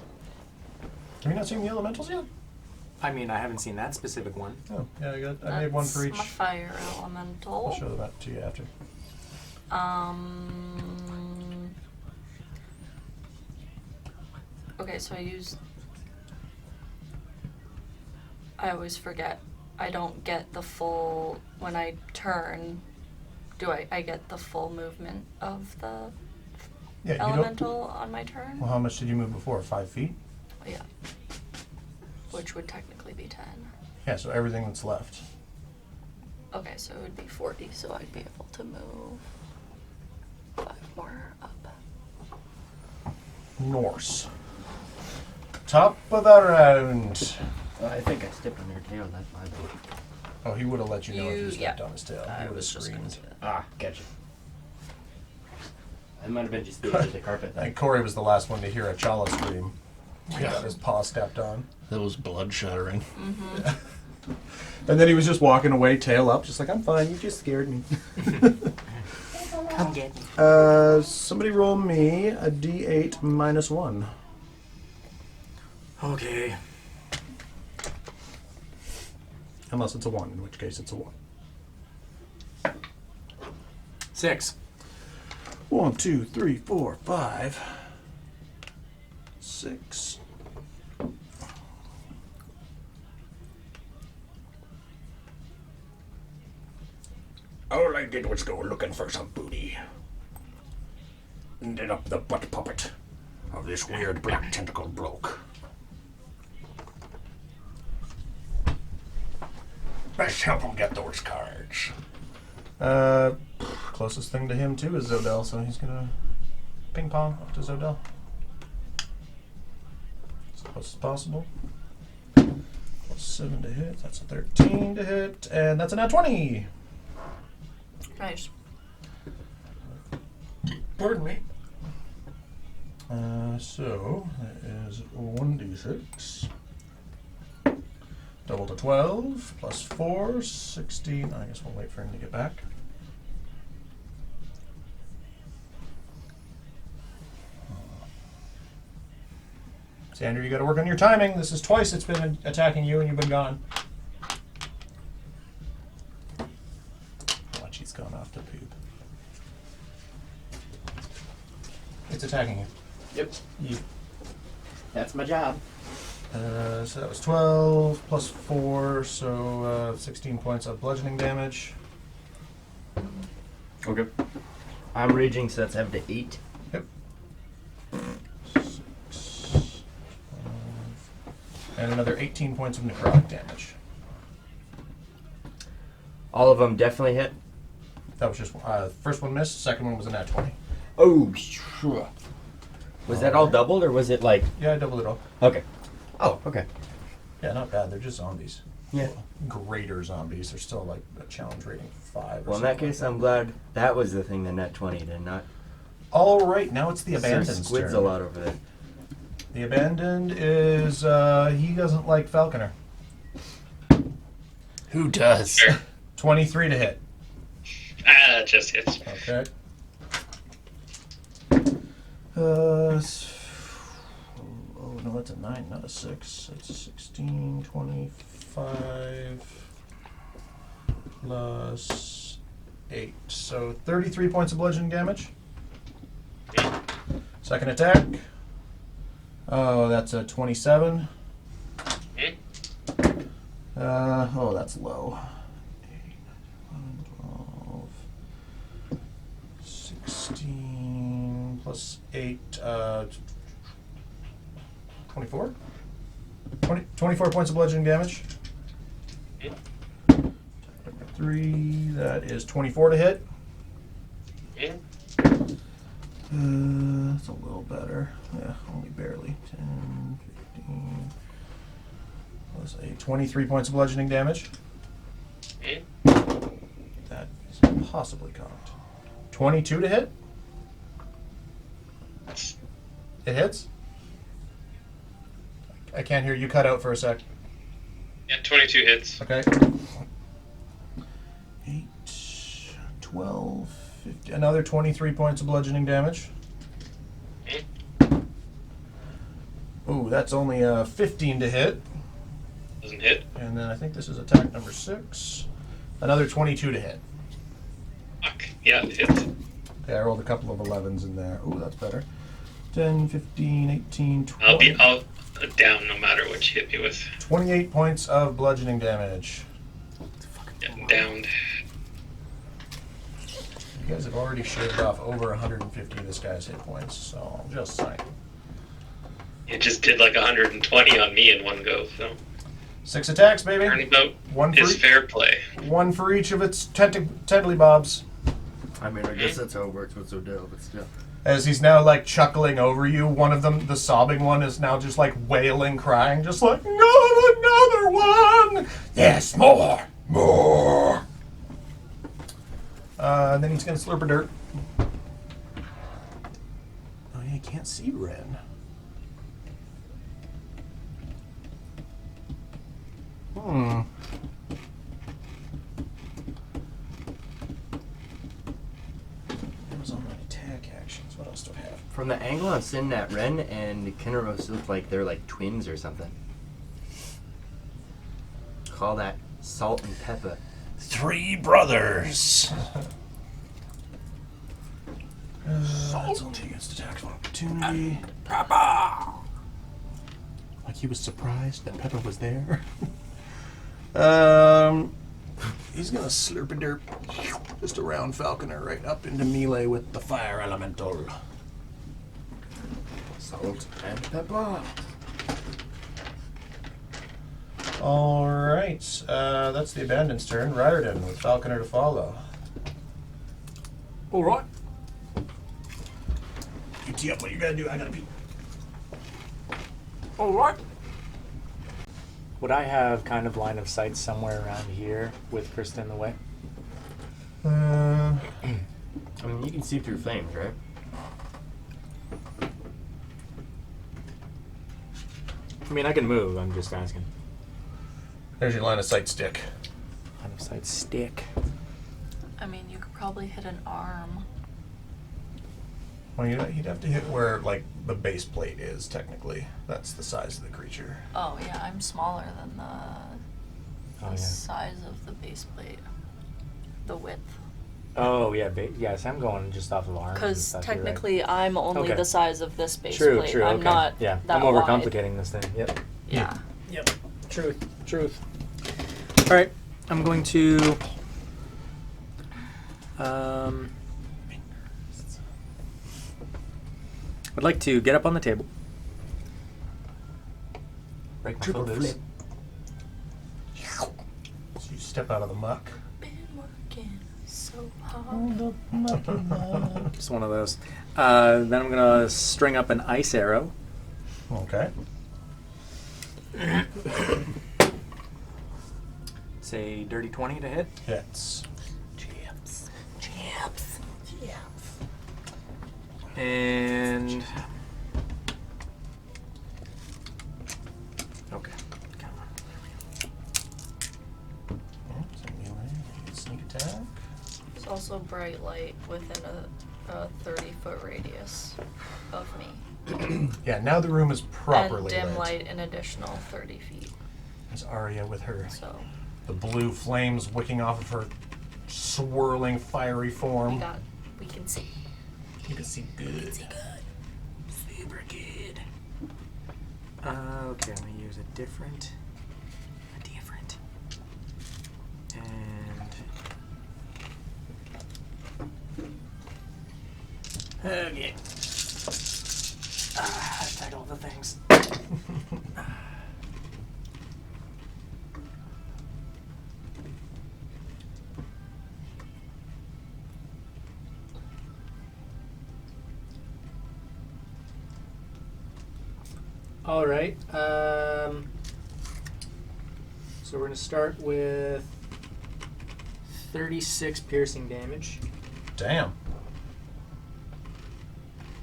Have you not seen the elementals yet? I mean, I haven't seen that specific one. Oh, yeah, I made one for each. That's my fire elemental. I'll show that to you after. Okay, so I always forget. I don't get the full, when I turn, I get the full movement of the Yeah, you don't. elemental on my turn? Well, how much did you move before? 5 feet? Yeah. Which would technically be 10. Yeah, so everything that's left. Okay, so it would be 40, so I'd be able to move 5 more up. Norse. Top of the round. I think I stepped on your tail, that's my fault. Oh, he would have let you know if you stepped yeah. on his tail. I He would have was just gonna screamed. say that. Ah, gotcha. I might have been just being the carpet I then. think Corey was the last one to hear a Chala scream. He got his paw stepped on. That was blood shattering. And then he was just walking away, tail up, just like, I'm fine, you just scared me. Come get me. Somebody roll me a d8 minus 1. Okay. Unless it's a 1, in which case it's a 1. 6. 1, 2, 3, 4, 5, 6. All I did was go looking for some booty. Ended up the butt puppet of this weird black tentacle bloke. Let's help him get those cards. Closest thing to him too is Zodel, so he's gonna ping pong up to Zodel. As close as possible. Plus 7 to hit. That's a 13 to hit, and that's a nat 20. Nice. Pardon me. So that is 1d6. Double to 12, plus 4, 16. I guess we'll wait for him to get back. Xander, you gotta work on your timing. This is twice it's been attacking you and you've been gone. Watch, he's gone off to poop. It's attacking you. Yep. You. That's my job. So that was 12 plus 4, so 16 points of bludgeoning damage. Okay. I'm raging, so that's up to 8. Yep. 6, 12, and another 18 points of necrotic damage. All of them definitely hit. That was just first one missed, second one was a nat 20. Oh, sure. Was that all doubled, or was it like... Yeah, I doubled it all. Okay. Oh, okay. Yeah, not bad. They're just zombies. Yeah. Greater zombies. They're still like a challenge rating 5 or Well, in that something case, like I'm glad that was the thing, the net 20 did not. All right, now it's the Sir abandoned Squid's turn. a lot over there. The abandoned is he doesn't like Falconer. Who does? Sure. 23 to hit. Just hits. Okay. Oh no, that's a 9, not a 6. It's 16, 25 plus 8. So 33 points of bludgeoning damage. Second attack. Oh, that's a 27. Oh, that's low. 8, 11, 12, 16 plus 8, 24? 24 points of bludgeoning damage. Number 3, that is 24 to hit. That's a little better. Yeah, only barely. 10, 15, plus 8. 23 points of bludgeoning damage. That is possibly cocked. 22 to hit. It hits? I can't hear you, cut out for a sec. Yeah, 22 hits. Okay. 8, 12, 15. Another 23 points of bludgeoning damage. Ooh, that's only 15 to hit. Doesn't hit. And then I think this is attack number 6. Another 22 to hit. Fuck. Yeah, it hits. Yeah, I rolled a couple of 11s in there. Ooh, that's better. 10, 15, 18, 20. I'll down no matter what you hit me with. 28 points of bludgeoning damage. Yeah, downed. You guys have already shaved off over 150 of this guy's hit points, so I'm just saying. It just did like 120 on me in one go, so. 6 attacks, baby. Turnabout One for is each. fair play. One for each of its tently bobs. I mean, I guess that's how it works with Zodel, but still. As he's now like chuckling over you, one of them, the sobbing one, is now just like wailing, crying, just like, no, another one! Yes, more! More! And then he's gonna slurp a dirt. Oh yeah, you can't see Ren. That was all my attack actions. What else do I have? From the angle I'm sitting at, Ren and Kinneros look like they're like twins or something. Call that salt and pepper. 3 brothers. That's only against attacks of opportunity. Like he was surprised that Peppa was there. He's gonna slurp a derp just around Falconer, right up into melee with the fire elemental. Salt and pepper. All right, that's the Abandoned's turn. Riordan with Falconer to follow. All right. You tee up what you gotta do. I gotta be. All right. Would I have kind of line of sight somewhere around here with Krista in the way? I mean, you can see through flames, right? I mean, I can move. I'm just asking. There's your line of sight stick. Line of sight stick. I mean, you could probably hit an arm. Well, you'd have to hit where like the base plate is. Technically, that's the size of the creature. Oh yeah, I'm smaller than the size of the base plate. The width. Oh yeah, yes. I'm going just off of arms. Because technically, I'm only Okay. the size of this base True. plate. True. I'm okay. not. Yeah, that I'm wide. overcomplicating this thing. Yep. Yeah. Yep. Truth. All right. I'm going to. I'd like to get up on the table. Break my Triple foot loose. flip. So you step out of the muck. Been working so hard. Just one of those. Then I'm gonna string up an ice arrow. Okay. Say dirty 20 to hit. Hits. Champs. And okay, come on. So melee, sneak attack. There's also bright light within a 30-foot radius of me. Yeah, now the room is properly and dim lit. light an additional 30 feet. There's Arya with her So the blue flames wicking off of her swirling fiery form. we can see. You can see good. Super good. Okay, I'm gonna use a different. And okay. Hashtag all the things. All right. So we're going to start with 36 piercing damage, Damn.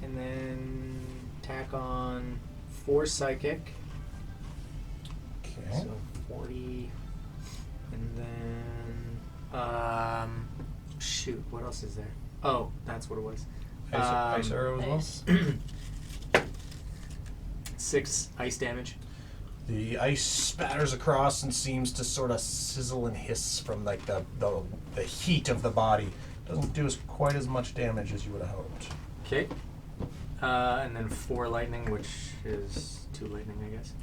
and then tack on 4 psychic, Okay. so 40, and then shoot, what else is there? Oh, that's what it was. Ice arrow as well. Nice. 6 ice damage. The ice spatters across and seems to sort of sizzle and hiss from like the heat of the body. Doesn't do quite as much damage as you would have hoped. Okay. And then 4 lightning, which is 2 lightning, I guess.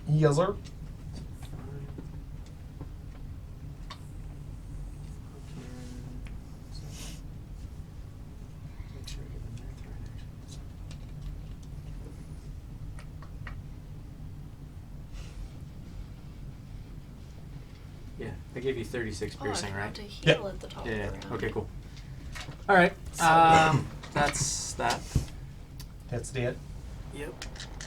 Yes, sir. Make sure I get the math right, actually. Yeah, I gave you 36 Oh, I piercing, forgot right? to heal Yeah. at the top Yeah, of yeah, the round. okay, cool. All right, that's that. That's it. Yep.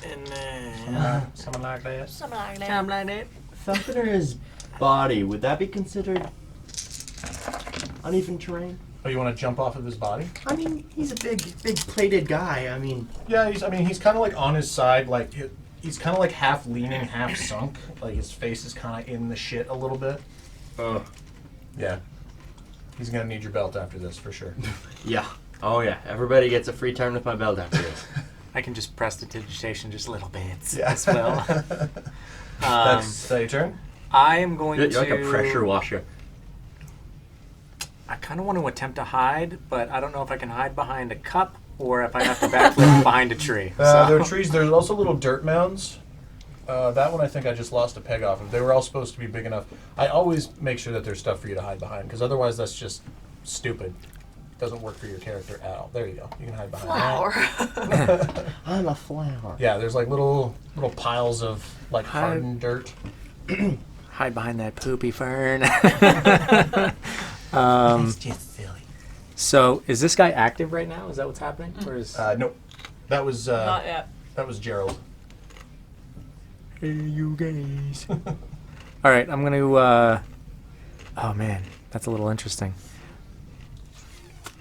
And then Something like that. Something like that. Falconer's body, would that be considered uneven terrain? Oh, you want to jump off of his body? I mean, he's a big plated guy. I mean, Yeah, he's kind of like on his side, like he's kind of like half leaning, half sunk. Like his face is kind of in the shit a little bit. Yeah. He's gonna need your belt after this for sure. yeah. Oh yeah. Everybody gets a free turn with my belt after this. I can just prestidigitation just little bits Yeah. as well. That's your turn. I am going You're to. like a pressure washer. I kind of want to attempt to hide, but I don't know if I can hide behind a cup or if I have to backflip behind a tree. There are trees. There's also little dirt mounds. That one I think I just lost a peg off of. They were all supposed to be big enough. I always make sure that there's stuff for you to hide behind, because otherwise that's just stupid. doesn't work for your character at all. There you go. You can hide behind Flower. that. I'm a flower. Yeah, there's like little piles of like Hi. hardened dirt. Hide behind that poopy fern. It's just silly. So, is this guy active right now? Is that what's happening? Or is... Nope. That was Not yet. that was Gerald. Hey, you guys. All right, I'm going to... Oh, man. That's a little interesting.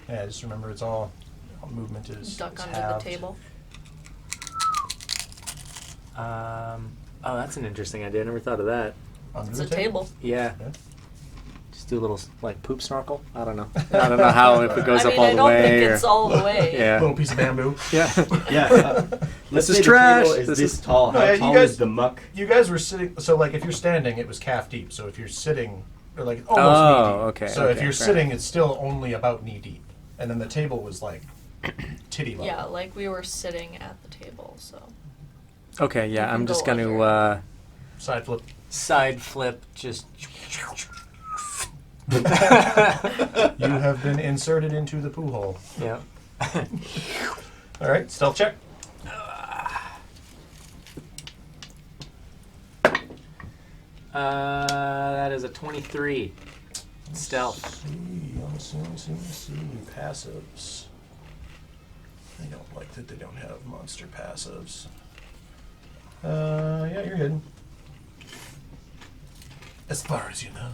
Yeah, just remember it's all movement is Duck is under halved. the table. Oh, that's an interesting idea. I never thought of that. Under It's the a table. Yeah. Yeah. Just do a little, like, poop snorkel? I don't know. I don't know how, if it goes I up mean, all I the don't way. think or... it's all the way. Yeah. Little piece of bamboo. Yeah. Yeah. Let's is say the trash. table is This this is- tall. No, How yeah, you tall guys- is the muck? You guys were sitting. So like, if you're standing, it was calf deep. So if you're sitting, or like almost Oh, knee deep. okay, So if okay, you're fair sitting, it's still only about knee deep, and then the table was like titty level. Yeah, like we were sitting at the table, so. Okay, yeah, You I'm can just go going to under. Side flip. side flip, just... You have been inserted into the poo hole. Yeah. All right, stealth check. That is a 23. Stealth. Let's see. Passives. I don't like that they don't have monster passives. Yeah, you're hidden. As far as you know.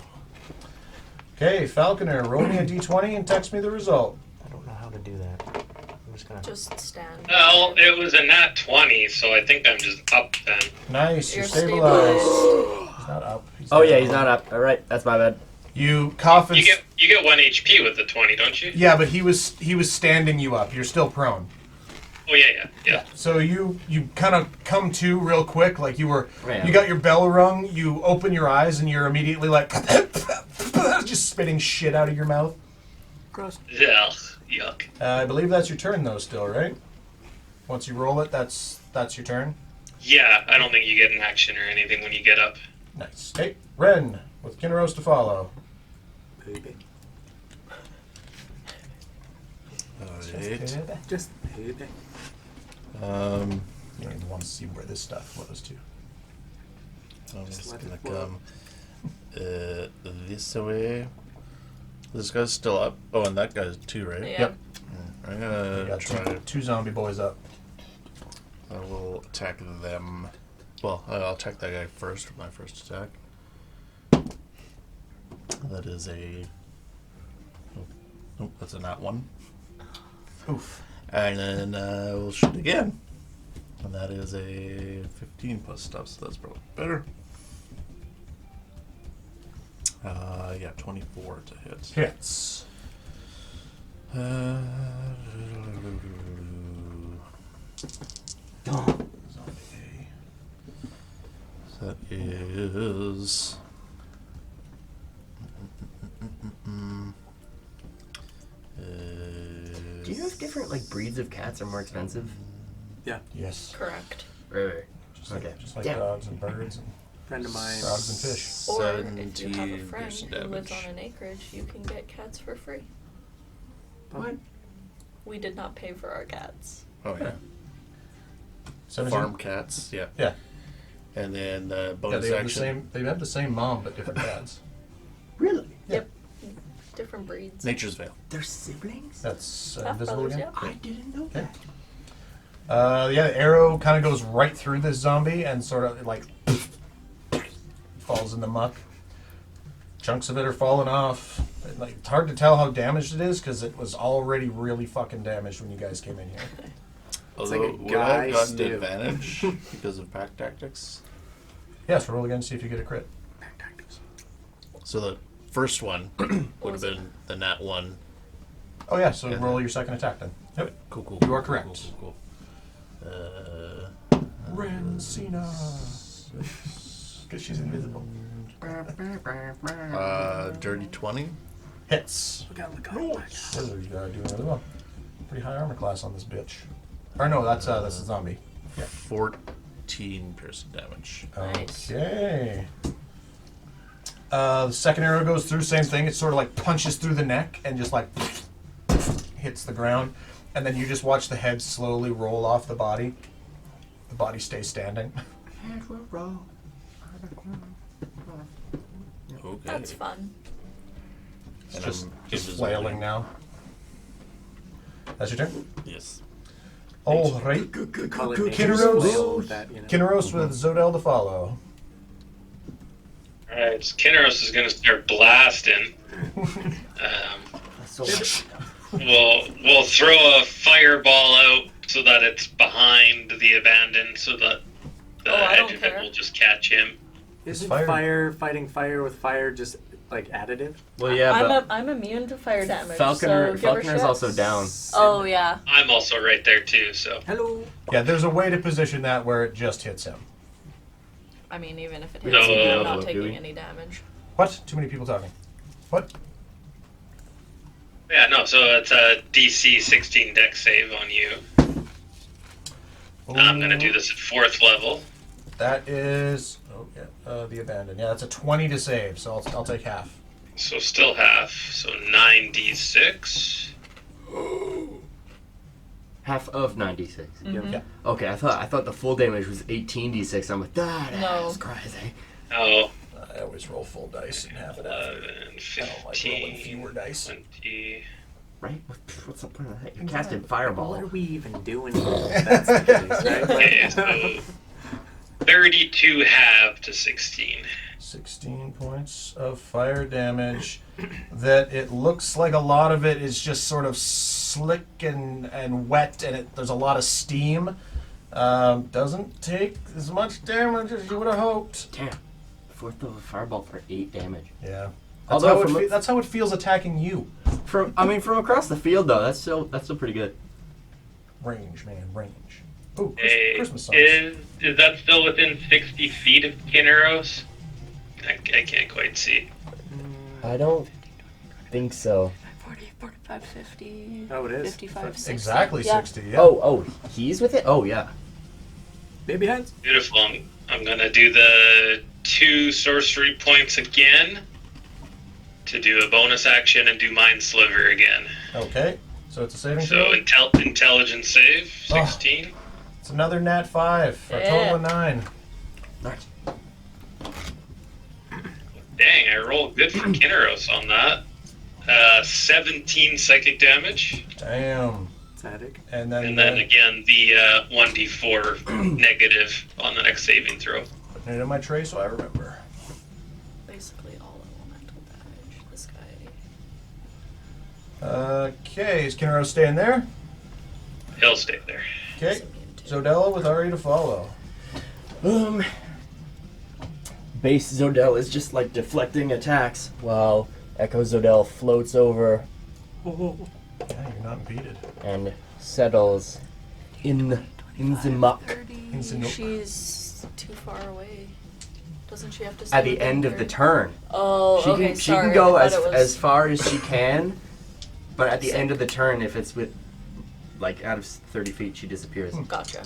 Okay, Falconer, roll me a d20 and text me the result. I don't know how to do that. I'm just going to... Just stand. Well, it was a nat 20, so I think I'm just up then. Nice, you're You're stabilized. stabilized. He's not up. Oh yeah, he's not up. All right, that's my bad. You cough and You get 1 HP with the 20, don't you? yeah, but he was standing you up. You're still prone. Oh yeah. So you kind of come to real quick, like you were. Yeah. You got your bell rung. You open your eyes and you're immediately like just spitting shit out of your mouth. Gross. Ugh, yuck. I believe that's your turn though, still, right? Once you roll it, that's your turn. Yeah, I don't think you get an action or anything when you get up. Nice. Hey, Ren, with Kinneros to follow. Poopy. Alright. Just poopy. You don't even want to see where this stuff was, too. I'm Just just let gonna it flow. come this way. This guy's still up. Oh, and that guy's too, right? Yeah. Yep. I'm You gonna got try. two zombie boys up. I will attack them. Well, I'll attack that guy first with my first attack. That is a. Oh, that's a nat 1. Oof. And then we'll shoot again. And that is a 15 plus stuff, so that's probably better. Yeah, 24 to hit. Hits. Zombie. That is. Do you know if different like breeds of cats are more expensive? Yes. Correct. Right. Just like, Okay. just like Damn. dogs and birds and Friend of mine. frogs and fish. Or if you have a 17 friend piercing who lives damage. on an acreage, you can get cats for free. What? We did not pay for our cats. Oh, yeah. 17? Farm cats, yeah. Yeah. And then Yeah, bonus they have the action. same. They have the same mom, but different dads. Really? Yep. Different breeds. Nature's Veil. They're siblings? That's Half invisible brothers, again. yeah. I didn't know Okay. that. Yeah, the arrow kind of goes right through this zombie and sort of like falls in the muck. Chunks of it are falling off. Like, it's hard to tell how damaged it is because it was already really fucking damaged when you guys came in here. It's like Although, a would I have guy gotten stew. advantage because of pack tactics? Yes, roll again, see if you get a crit. So the first one would have was it? been the nat 1. Oh yeah, so Yeah. roll your second attack then. Yep. Cool. You are correct. Cool. Rencina. Because she's invisible. Dirty 20. Hits. Look out, look Oh, you doing really well. Pretty high armor class on this bitch. Or no, that's a zombie. Yeah. 14 piercing damage. Nice. Okay. The second arrow goes through, same thing. It sort of like punches through the neck and just like hits the ground, and then you just watch the head slowly roll off the body. The body stays standing. Okay. That's fun. It's And just I'm flailing now. That's your turn? Yes. All right. Call it Kinneros. nature's will that, you know. Kinneros with Zodel to follow. Alright, so Kinneros is gonna start blasting. So We'll throw a fireball out so that it's behind the abandoned, so that the I edge don't of it care. will just catch him. Isn't fire- fighting fire with fire just like additive? well, yeah, I'm immune to fire damage. but Falconer so give her Falconer's shit. also down. Oh yeah. I'm also right there too, so. Hello. Yeah, there's a way to position that where it just hits him. I mean, even if it No, hits me, I'm no, not no, taking gooey. any damage. What? Too many people talking. What? Yeah, no, so it's a DC 16 deck save on you. I'm gonna do this at 4th level. That is... Oh, yeah. The abandoned. Yeah, that's a 20 to save, so I'll take half. So still half, so 9d6. Half of 96. Mhm. Yeah. Okay, I thought the full damage was 18d6. I'm like, that No. is crazy. Oh, I always roll full dice and half of that. 11, I don't like rolling 15, fewer dice. 20. Right? What's the point of that? You're casting fireball. What are we even doing? If that's the case, right? Okay, Like, so 32 half to 16. 16 points of fire damage. That it looks like a lot of it is just sort of slick and wet, and there's a lot of steam. Doesn't take as much damage as you would have hoped. Damn. 4th level fireball for 8 damage. Yeah. Although That's how it feels attacking you. From across the field though, that's still pretty good. Range, man, range. Ooh, Hey, Christmas songs. is that still within 60 feet of Kinneros? I can't quite see. I don't think so. 40, 45, 50. Oh, it is. 55, 60. Exactly Yeah. 60, yeah. Oh, he's with it? Oh, yeah. baby hands. Beautiful. I'm gonna do the 2 sorcery points again to do a bonus action and do Mind Sliver again. Okay, so it's a saving So throw. intelligence save, 16. It's another nat 5 for a Yeah. total of 9. Nice. Dang, I rolled good for Kinneros on that. 17 psychic damage. Damn. Static. And then, And then again, the 1d4 negative on the next saving throw. putting it in my tray so I remember. Basically all elemental damage. This guy. Okay, is Kinro staying there? He'll stay there. Okay, is immune to. Zodella with Ari to follow. Base Zodel is just like deflecting attacks while Echo Zodel floats over Yeah, you're not impeded. and settles in the muck 30. Instant- She's too far away. Doesn't she have to at stay the within end of her- the turn. Oh, She okay, can she sorry. can go I as thought it was- as far as she can, but at the end of the turn, if it's with like out of 30 feet, she disappears. Gotcha.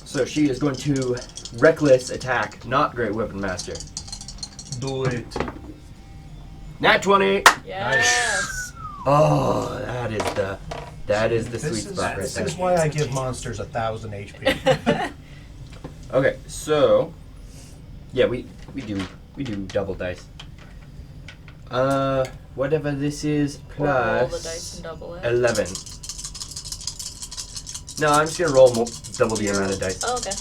So she is going to reckless attack, not Great Weapon Master. Do it. Nat 20. Yes. Oh, that is the This sweet is, spot right this there. is why I give monsters 1,000 HP. Okay, so yeah, we do double dice. Whatever this is Or roll the dice plus and double it. 11. No, I'm just gonna roll double the amount of dice. Oh, okay.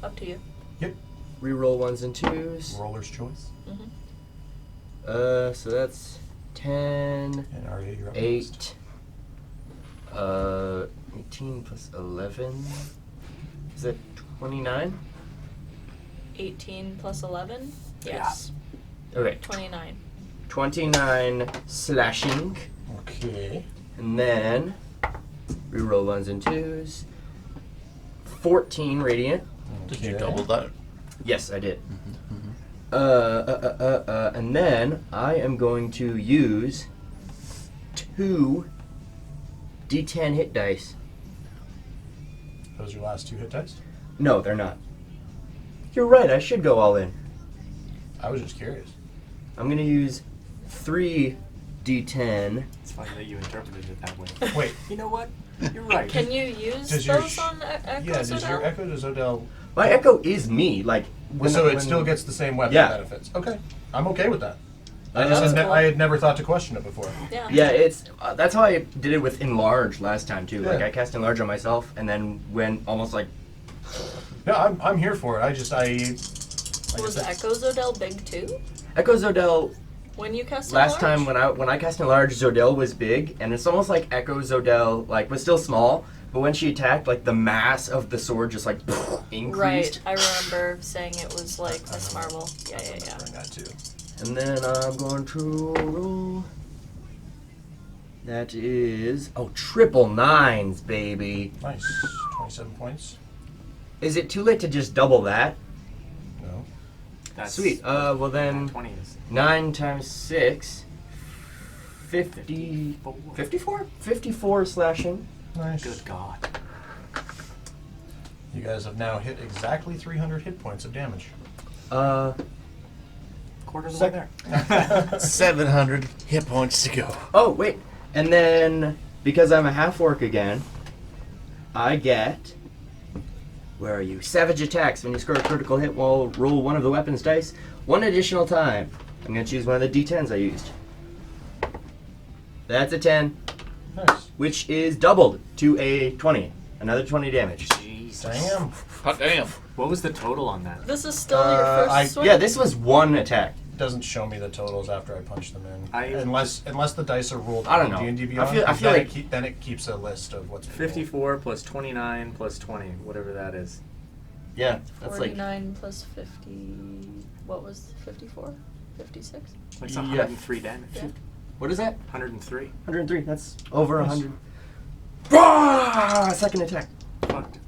Up to you. Reroll ones and twos. Roller's choice. So that's 10, And Arya, you're up next. 8, 18 plus 11. Is that 29? 18 plus 11? Yes. Okay, 29. 29 slashing, Okay. and then reroll ones and twos. 14 radiant. Did you Okay. double that? Yes, I did. And then I am going to use 2 D10 hit dice. Those are your last 2 hit dice? No, they're not. You're right, I should go all in. I was just curious. I'm going to use 3 D10. It's funny that you interpreted it that way. Wait. You know what? You're right. Can you use Does your those on Echo Yeah, does your Zodel? Echo to Zodel... My Echo is me. Like, So it still gets the same weapon Yeah. benefits. Okay. I'm okay with that. That's cool. I had never thought to question it before. Yeah. Yeah, it's that's how I did it with Enlarge last time too. Like Yeah. I cast Enlarge on myself and then went almost like Yeah, I'm here for it. I Was guess Echo Zodel big too? Echo Zodel. When you cast Last Enlarge? time when I cast Enlarge, Zodel was big, and it's almost like Echo Zodel like was still small, but when she attacked, like the mass of the sword just like increased. Right, I remember saying it was like Miss Marvel. Yeah. I got too. And then I'm going to roll. That is triple nines, baby. Nice. 27 points. Is it too late to just double that? No. That's Sweet. what Well then, 20 is. 9 times 6, 50, 54? 54 slashing. Nice. Good God. You guys have now hit exactly 300 hit points of damage. Quarter of the way Sec- there. 700 hit points to go. Oh, wait. And then, because I'm a half-orc again, I get... Where are you? Savage attacks. When you score a critical hit, roll one of the weapon's dice one additional time. I'm going to choose one of the d10s I used. That's a 10, Nice. which is doubled to a 20. Another 20 damage. Jesus. Damn. Hot damn. What was the total on that? This is still your first I- swing. Yeah, this was one attack. Doesn't show me the totals after I punch them in. I- unless the dice are rolled I don't in know. D&D I Beyond. feel then like- then it keeps a list of what's been rolled. 54 plus 29 plus 20, whatever that is. Yeah, that's like... 49 plus 50. What was 54? 56? That's Yeah. 103 damage. Yeah. What is that? 103. 103. That's over Nice. 100. Ah, second attack. Fucked.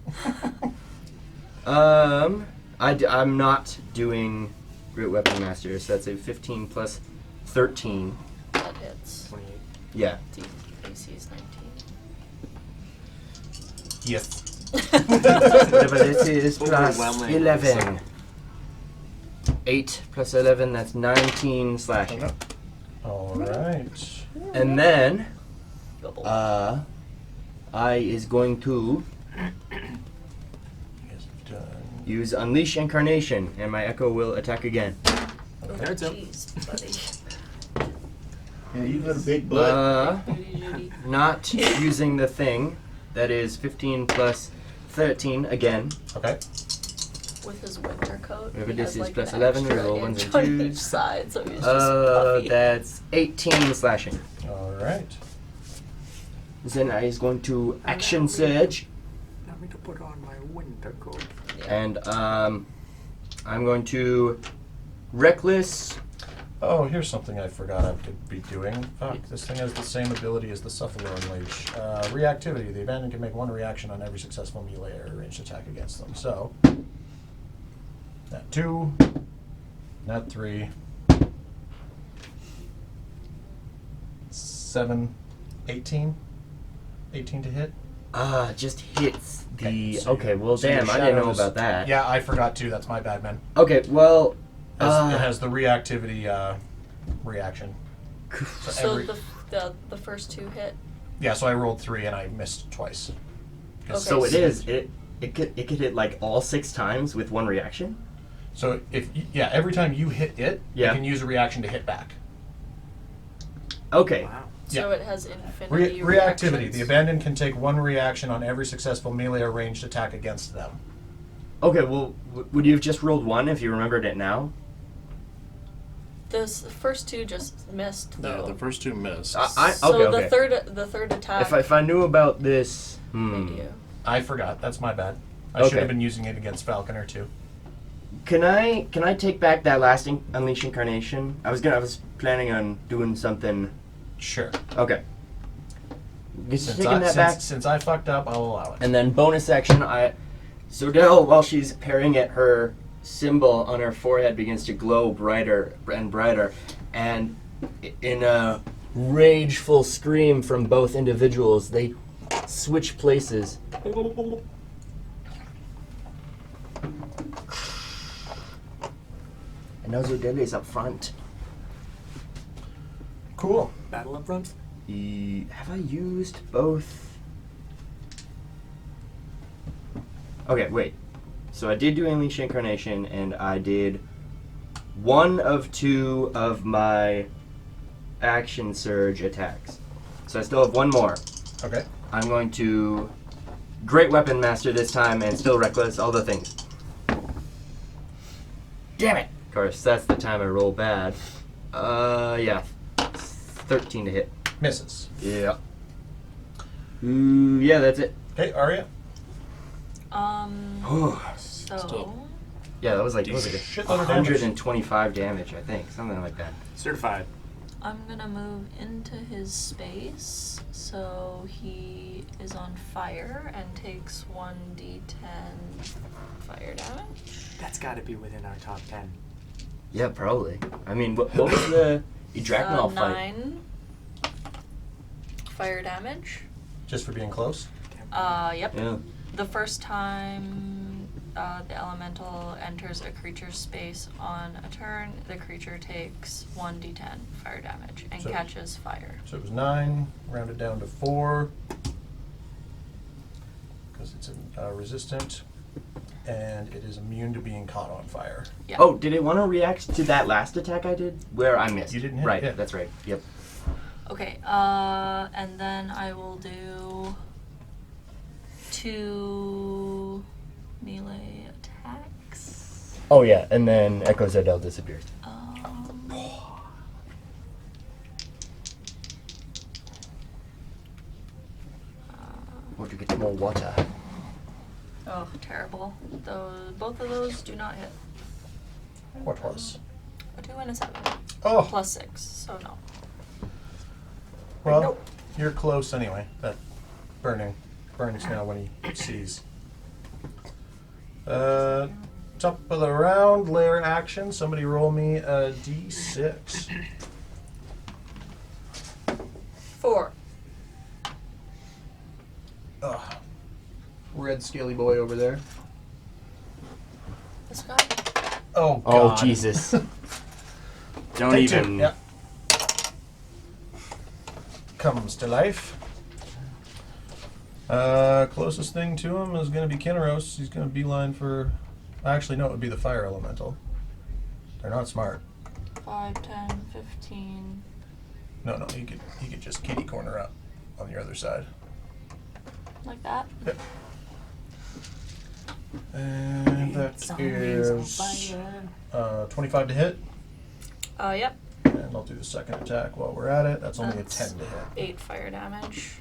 I'm not doing Great Weapon Master, so that's a 15 plus 13. That hits. 28. Yeah. AC is 19. Yes. Whatever this is, plus Overwhelming. 11. 8 plus 11, that's 19 slashing. All right. And then, Double. I is going to You guys have done. use Unleash Incarnation, and my Echo will attack again. Oh, Heads up. jeez, buddy. Yeah, you got a big butt. Judy, Judy. Not using the thing. That is 15 plus 13 again. Okay. With his winter coat. Whatever he this has, is, like, plus an 11, we extra roll ones inch and on each twos. side, so he's just puffy. That's 18 slashing. All right. Then I is going to action not surge, Allow me to put on my winter coat. and I'm going to reckless. Oh, here's something I forgot I could be doing. Fuck, this thing has the same ability as the Suffalo Unleash. Reactivity. The abandoned can make one reaction on every successful melee or ranged attack against them. So, that 2, that 3, 7, 18. 18 to hit. Just hits the. so Okay, your- well, so your damn, I didn't know shadows- about that. Yeah, I forgot too. That's my bad, man. Okay, well. It has the reactivity reaction. So every- the first two hit. Yeah, so I rolled 3 and I missed twice. 'Cause- So it Okay. is. It could hit like all 6 times with one reaction. So every time you hit it, Yeah. you can use a reaction to hit back. Okay. Wow. So Yeah. it has infinity Reactivity. reactions. The abandoned can take one reaction on every successful melee or ranged attack against them. Okay. Well, would you have just rolled 1 if you remembered it now? Those first two just missed though. Yeah, the first 2 missed. So okay. the third attack. If I knew about this. hit you. I forgot. That's my bad. I Okay. should have been using it against Falconer too. Can I take back that last Unleash Incarnation? I was planning on doing something. Sure. Okay. Just Since taking that back. since I fucked up, I'll allow it. And then bonus action, Zodel, while she's parrying it, her symbol on her forehead begins to glow brighter and brighter, and in a rageful scream from both individuals, they switch places. And now Zodel is up front. Cool. Battle up front? Have I used both? Okay, wait. So I did do Unleash Incarnation, and I did one of 2 of my Action Surge attacks. So I still have one more. Okay. I'm going to Great Weapon Master this time, and still Reckless, all the things. Damn it! Of course, that's the time I roll bad. Yeah. 13 to hit. Misses. Yeah. Yeah, that's it. Okay, Arya. So Still. Yeah, that was like Shitload of damage. 125 damage, I think. Something like that. Certified. I'm gonna move into his space, so he is on fire and takes 1d10 fire damage. That's got to be within our top 10. Yeah, probably. I mean, what was the Drachnol fight? 9 fire damage. Just for being close. Yep. Yeah. The first time the elemental enters a creature's space on a turn, the creature takes 1d10 fire damage and So- catches fire. So it was 9, rounded down to 4. Because it's resistant. And it is immune to being caught on fire. Yeah. Oh, did it want to react to that last attack I did? Where I missed. You didn't hit, Right, yeah. that's right. Yep. Okay, and then I will do 2 melee attacks. Oh, yeah, and then Echo Zedel disappears. Would you get more water? Oh, terrible. Both of those do not hit. What was? A 2 and a 7. Oh, Plus 6, so no. well, you're close anyway. That burning smell when he sees. Top of the round, layer action. Somebody roll me a d6. 4. Ugh. Red scaly boy over there. This guy? Oh, Oh, God. Jesus. Don't Take 2. even. Yeah. Comes to life. Closest thing to him is going to be Kinneros. He's going to beeline for... Actually, no, it would be the fire elemental. They're not smart. 5, 10, 15. No, he could just kitty corner up on the other side. Like that? Yep. And that is 25 to hit. Yep. And I'll do the second attack while we're at it. That's only That's a 10 to hit. 8 fire damage.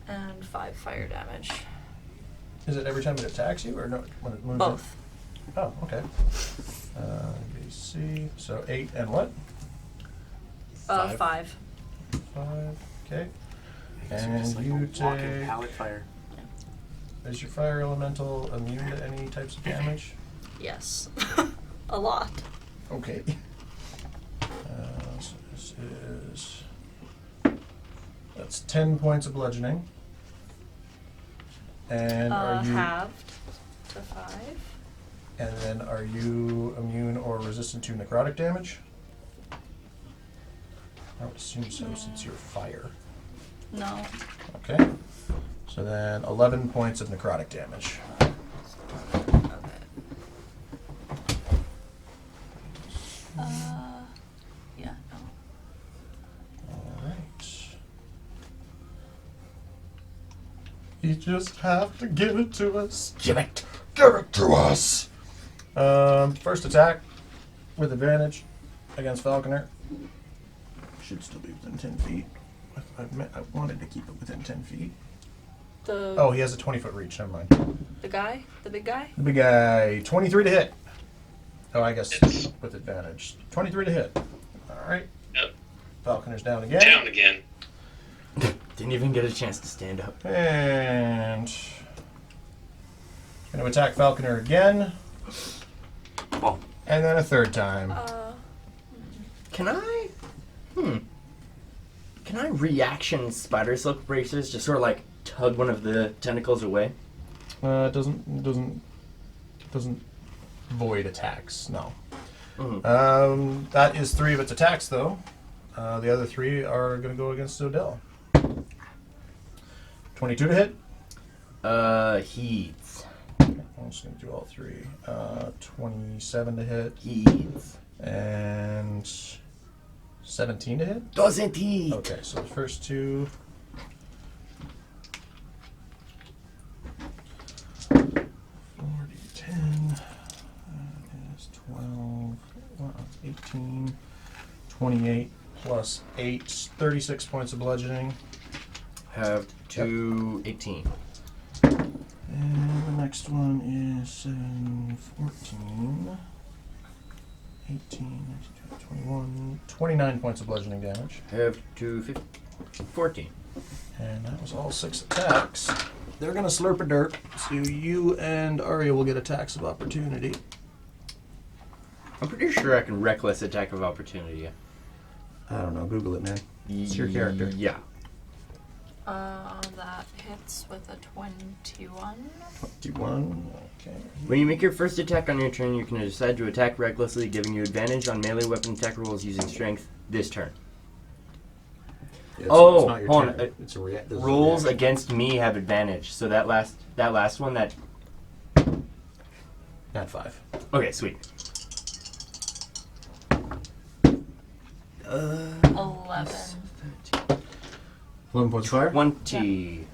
And 5 fire damage. Is it every time it attacks you, or no? When it moves Both. in? Oh, okay. BC. So 8 and what? 5. 5. Okay. And Just like you a walking take... pallet fire. Is your fire elemental immune to any types of damage? Yes. A lot. Okay. So this is... That's 10 points of bludgeoning. And are you... Halved to 5. And then are you immune or resistant to necrotic damage? I would assume so, since you're fire. No. Okay. So then 11 points of necrotic damage. Okay. Yeah, no. Alright. You just have to give it to us. Give it to us! First attack with advantage against Falconer. Should still be within 10 feet. I wanted to keep it within 10 feet. Oh, he has a 20-foot reach. Never mind. The guy? The big guy? The big guy, 23 to hit. Oh, I guess Yes. with advantage. 23 to hit. All right. Yep. Falconer's down again. Down again. Didn't even get a chance to stand up. And going to attack Falconer again. Oh, And then a third time. Can I? Can I reaction spider silk bracers? Just sort of like tug one of the tentacles away? It doesn't void attacks. No. Mhm. That is 3 of its attacks, though. The other 3 are going to go against Odell. 22 to hit. Heats. I'm just going to do all 3. 27 to hit. Heats. And 17 to hit. Doesn't heat. Okay, so the first 2. 10 is 12, 18, 28 plus 8, 36 points of bludgeoning. Have 2 18. And the next one is 7, 14, 18, 21, 29 points of bludgeoning damage. Have 2 14. And that was all 6 attacks. They're going to slurp a derp, so you and Arya will get attacks of opportunity. I'm pretty sure I can reckless attack of opportunity. I don't know, Google it, man. It's your character. Yeah. That hits with a 21. 21, okay. When you make your first attack on your turn, you can decide to attack recklessly, giving you advantage on melee weapon attack rolls using strength this turn. Yeah, it's Oh, not your hold turn. on. It's a this is a Rolls reaction. against me have advantage. So that last one, that Nat 5. okay, sweet. 11. 11 points of fire. 20.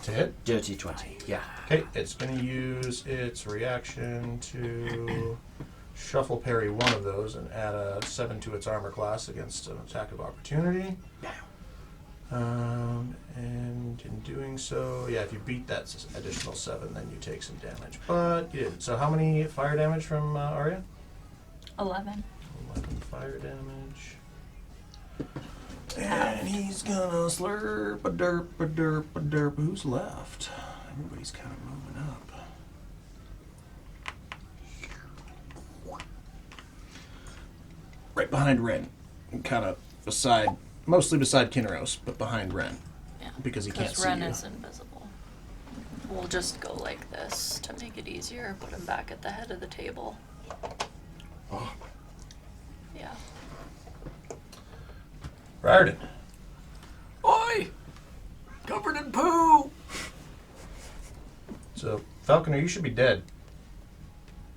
To hit. Dirty 20. Yeah. Okay, it's going to use its reaction to shuffle parry one of those and add a 7 to its armor class against an attack of opportunity. And in doing so, yeah, if you beat that additional 7, then you take some damage. But you didn't. So how many fire damage from Arya? 11. 11 fire damage. And he's gonna slurp a derp, a derp, a derp. Who's left? Everybody's kind of moving up. Right behind Ren. Kind of beside, mostly beside Kinneros, but behind Ren. Yeah. Because he can't Because see Ren you. is invisible. We'll just go like this to make it easier. Put him back at the head of the table. Oh. Yeah. Rarden. Oi! Covered in poo! So, Falconer, you should be dead.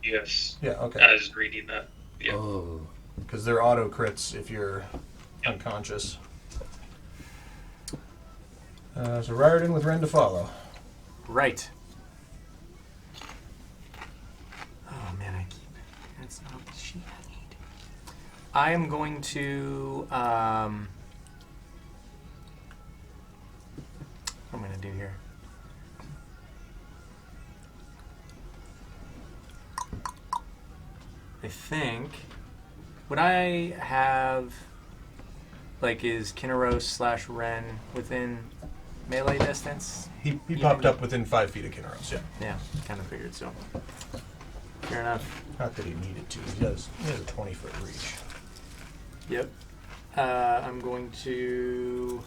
Yes. Yeah, okay. I was reading that. Yeah. Oh. Because they're auto crits if you're unconscious. So Rarden with Ren to follow. Right. Oh man, that's not the sheet I need. I am going to, what am I going to do here? I think, would I have, like, is Kinneros / Ren within melee distance? He You popped can- up within 5 feet of Kinneros, yeah. Yeah, kind of figured so. Fair enough. Not that he needed to. He has a 20-foot reach. Yep. I'm going to...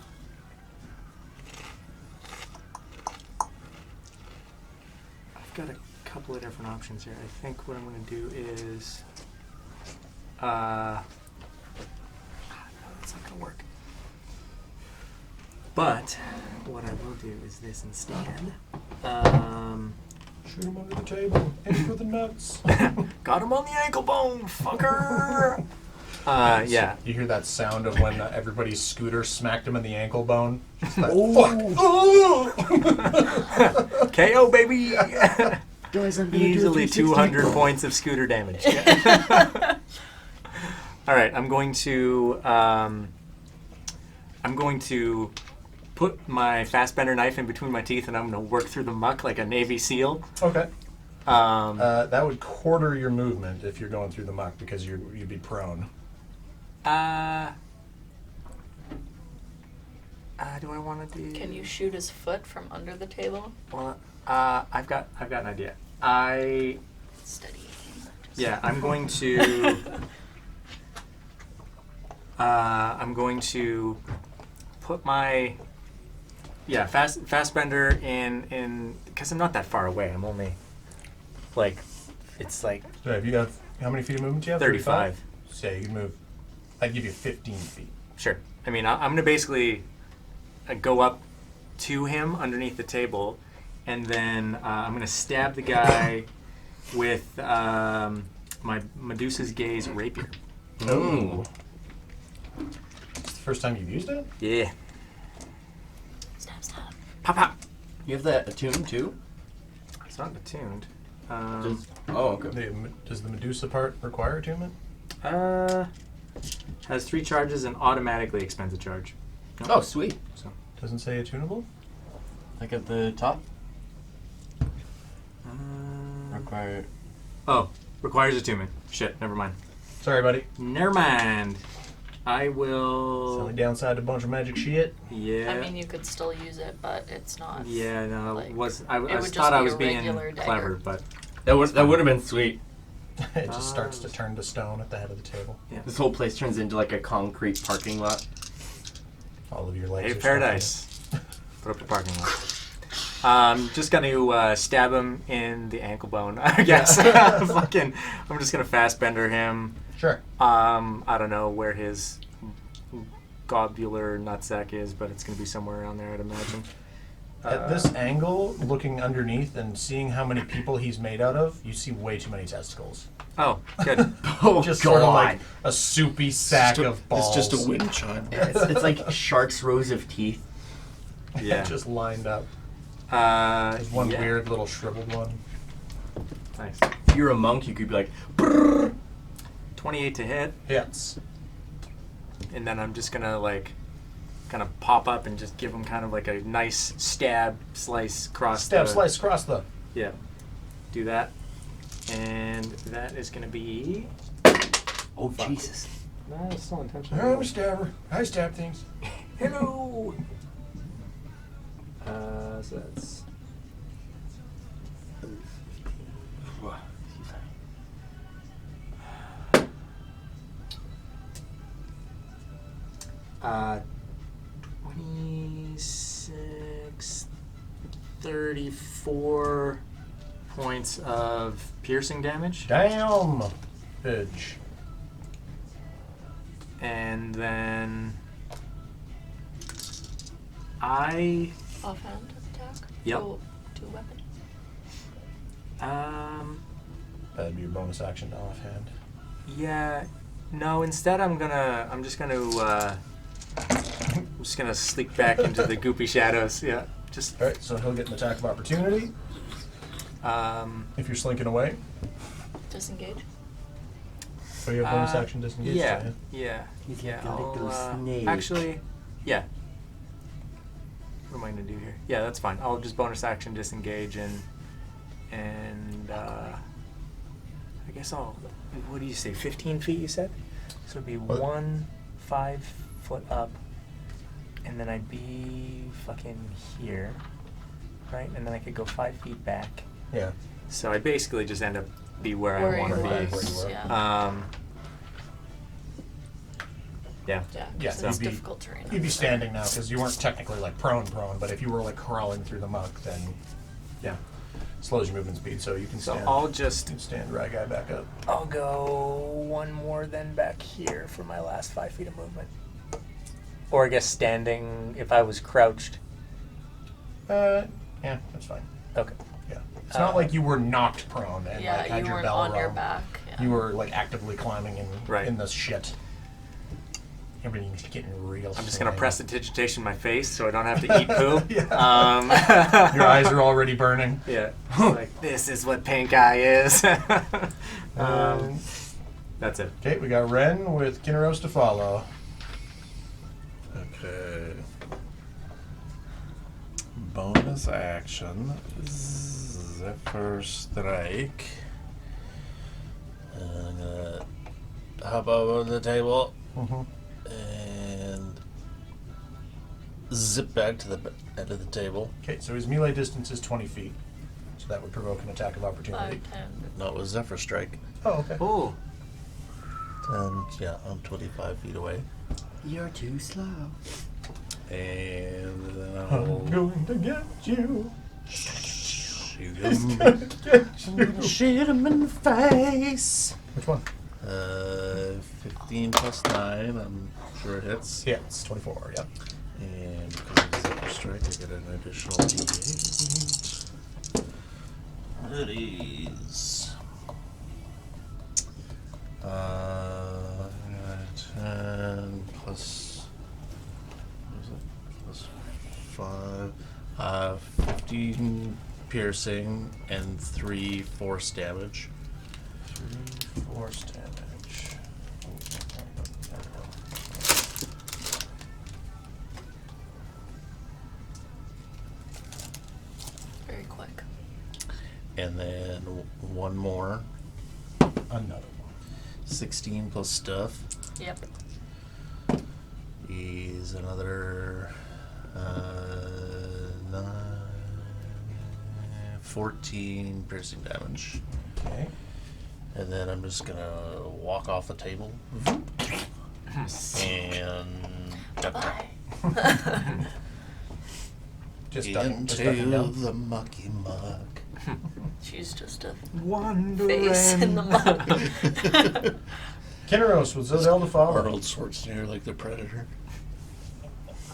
I've got a couple of different options here. I think what I'm going to do is... no, that's not going to work. But what I will do is this instead. Shoot him under the table. Aim for the nuts. Got him on the ankle bone, fucker! Yeah. You hear that sound of when everybody's scooter smacked him in the ankle bone? Just that, fuck! KO, baby! Easily 200 points of scooter damage. All right, I'm going to put my fast bender knife in between my teeth, and I'm going to work through the muck like a Navy SEAL. Okay. That would quarter your movement if you're going through the muck because you'd be prone. Do I want to do? Can you shoot his foot from under the table? Well, I've got an idea. Steady. Yeah, I'm going to. I'm going to put my fast bender in because I'm not that far away. I'm only like it's like So have you got how many feet of movement do you have? 35. So yeah, you can move I'd give you 15 feet. Sure. I mean, I'm gonna basically go up to him underneath the table, and then I'm gonna stab the guy with my Medusa's Gaze rapier. Ooh. It's the first time you've used it? Yeah. Stab, stab. Pop, pop. You have that attuned too? It's not attuned. Okay. Does the Medusa part require attunement? Has 3 charges and automatically expends a charge. Oh, sweet. So. Doesn't say attunable? Like at the top? Required. Oh, requires attunement. Shit, never mind. Sorry, buddy. Never mind. I It's the will. only downside to a bunch of magic shit. Yeah. I mean, you could still use it, but it's not. Yeah, no, like, I would just thought I be was a being regular dagger. clever, but That would have been sweet. It just starts to turn to stone at the head of the table. This whole place turns into like a concrete parking lot. All of your legs hey, are paradise. Put up a parking lot. Just gonna stab him in the ankle bone, I guess. I'm just gonna fast bender him. Sure. I don't know where his globular nutsack is, but it's gonna be somewhere around there, I'd imagine. At this angle, looking underneath and seeing how many people he's made out of, you see way too many testicles. Oh, good. Oh, Just God. sort of like a soupy sack of balls. It's just a wind chime. It's like shark's rows of teeth. Yeah. Just lined up. There's one yeah. weird little shriveled one. Nice. If you're a monk, you could be like, brrr. 28 to hit, Hits. and then I'm just gonna kind of pop up and just give him kind of like a nice stab, slice, cross. Stab, slice, cross the. Yeah. Do that. And that is going to be... Oh, Jesus. No, it's still intentional. I'm a stabber. I stab things. Hello! So that's... Uh, 26, 34 points of piercing damage. Damn! Bitch. And then I Offhand attack? Yep. To a weapon? That'd be your bonus action to offhand. Yeah, no, instead I'm just gonna sneak back into the goopy shadows. Yeah, just Alright, so he'll get an attack of opportunity if you're slinking away. Disengage? So you have bonus action disengage. yeah, don't you? yeah, He's yeah. like a little snake. Actually, yeah. What am I gonna do here? Yeah, that's fine. I'll just bonus action disengage and I guess I'll. What do you say? 15 feet? You said. So it'd be What? 5 foot up, and then I'd be fucking here, right? And then I could go 5 feet back. Yeah. So I basically just end up be where I want to you be. was, were. yeah. Yeah. Yeah, Yeah, because so it's you'd be- difficult terrain. You'd be standing now because you weren't technically like prone, but if you were like crawling through the muck, then yeah, slows your movement speed. So you can So stand. I'll you just can stand right guy back up. I'll go one more then back here for my last 5 feet of movement. Or I guess standing if I was crouched. Yeah, that's fine. Okay. Yeah, it's not like you were knocked prone and Yeah, like had you your weren't bell on your rung. back. Yeah. You were like actively climbing Right. in the shit. Everything's getting real. I'm just gonna slim. prestidigitation my face so I don't have to eat poo. Yeah. Your eyes are already burning. Yeah. It's like this is what pink eye is. That's it. Okay, we got Ren with Kinneros to follow. Okay. Bonus action. Zephyr Strike. And I'm gonna hop over the table Mm-hmm. and zip back to the end of the table. Okay, so his melee distance is 20 feet. So that would provoke an attack of 5, opportunity. 10. No, it was Zephyr Strike. Oh, okay. Oh. And yeah, I'm 25 feet away. You're too slow. And then I'm I'll going to get you. shoot He's him. gonna get you. Shoot him in the face. Which one? 15 plus 9, I'm sure it hits. Yeah, it's 24, yep. And because of the Zipper Strike, I get an additional D8. It is 10 plus, what is it? Plus 5. 15 piercing and 3 force damage. 3 force damage. Very quick. And then one more. Another one. 16 plus stuff Yep. is another 14 piercing damage. Okay. And then I'm just gonna walk off the table and duck down Just ducking into down. the mucky muck. She's just a Wondering. face in the mud. Kinneros with Zodel to follow. Arnold Schwarzenegger like the Predator.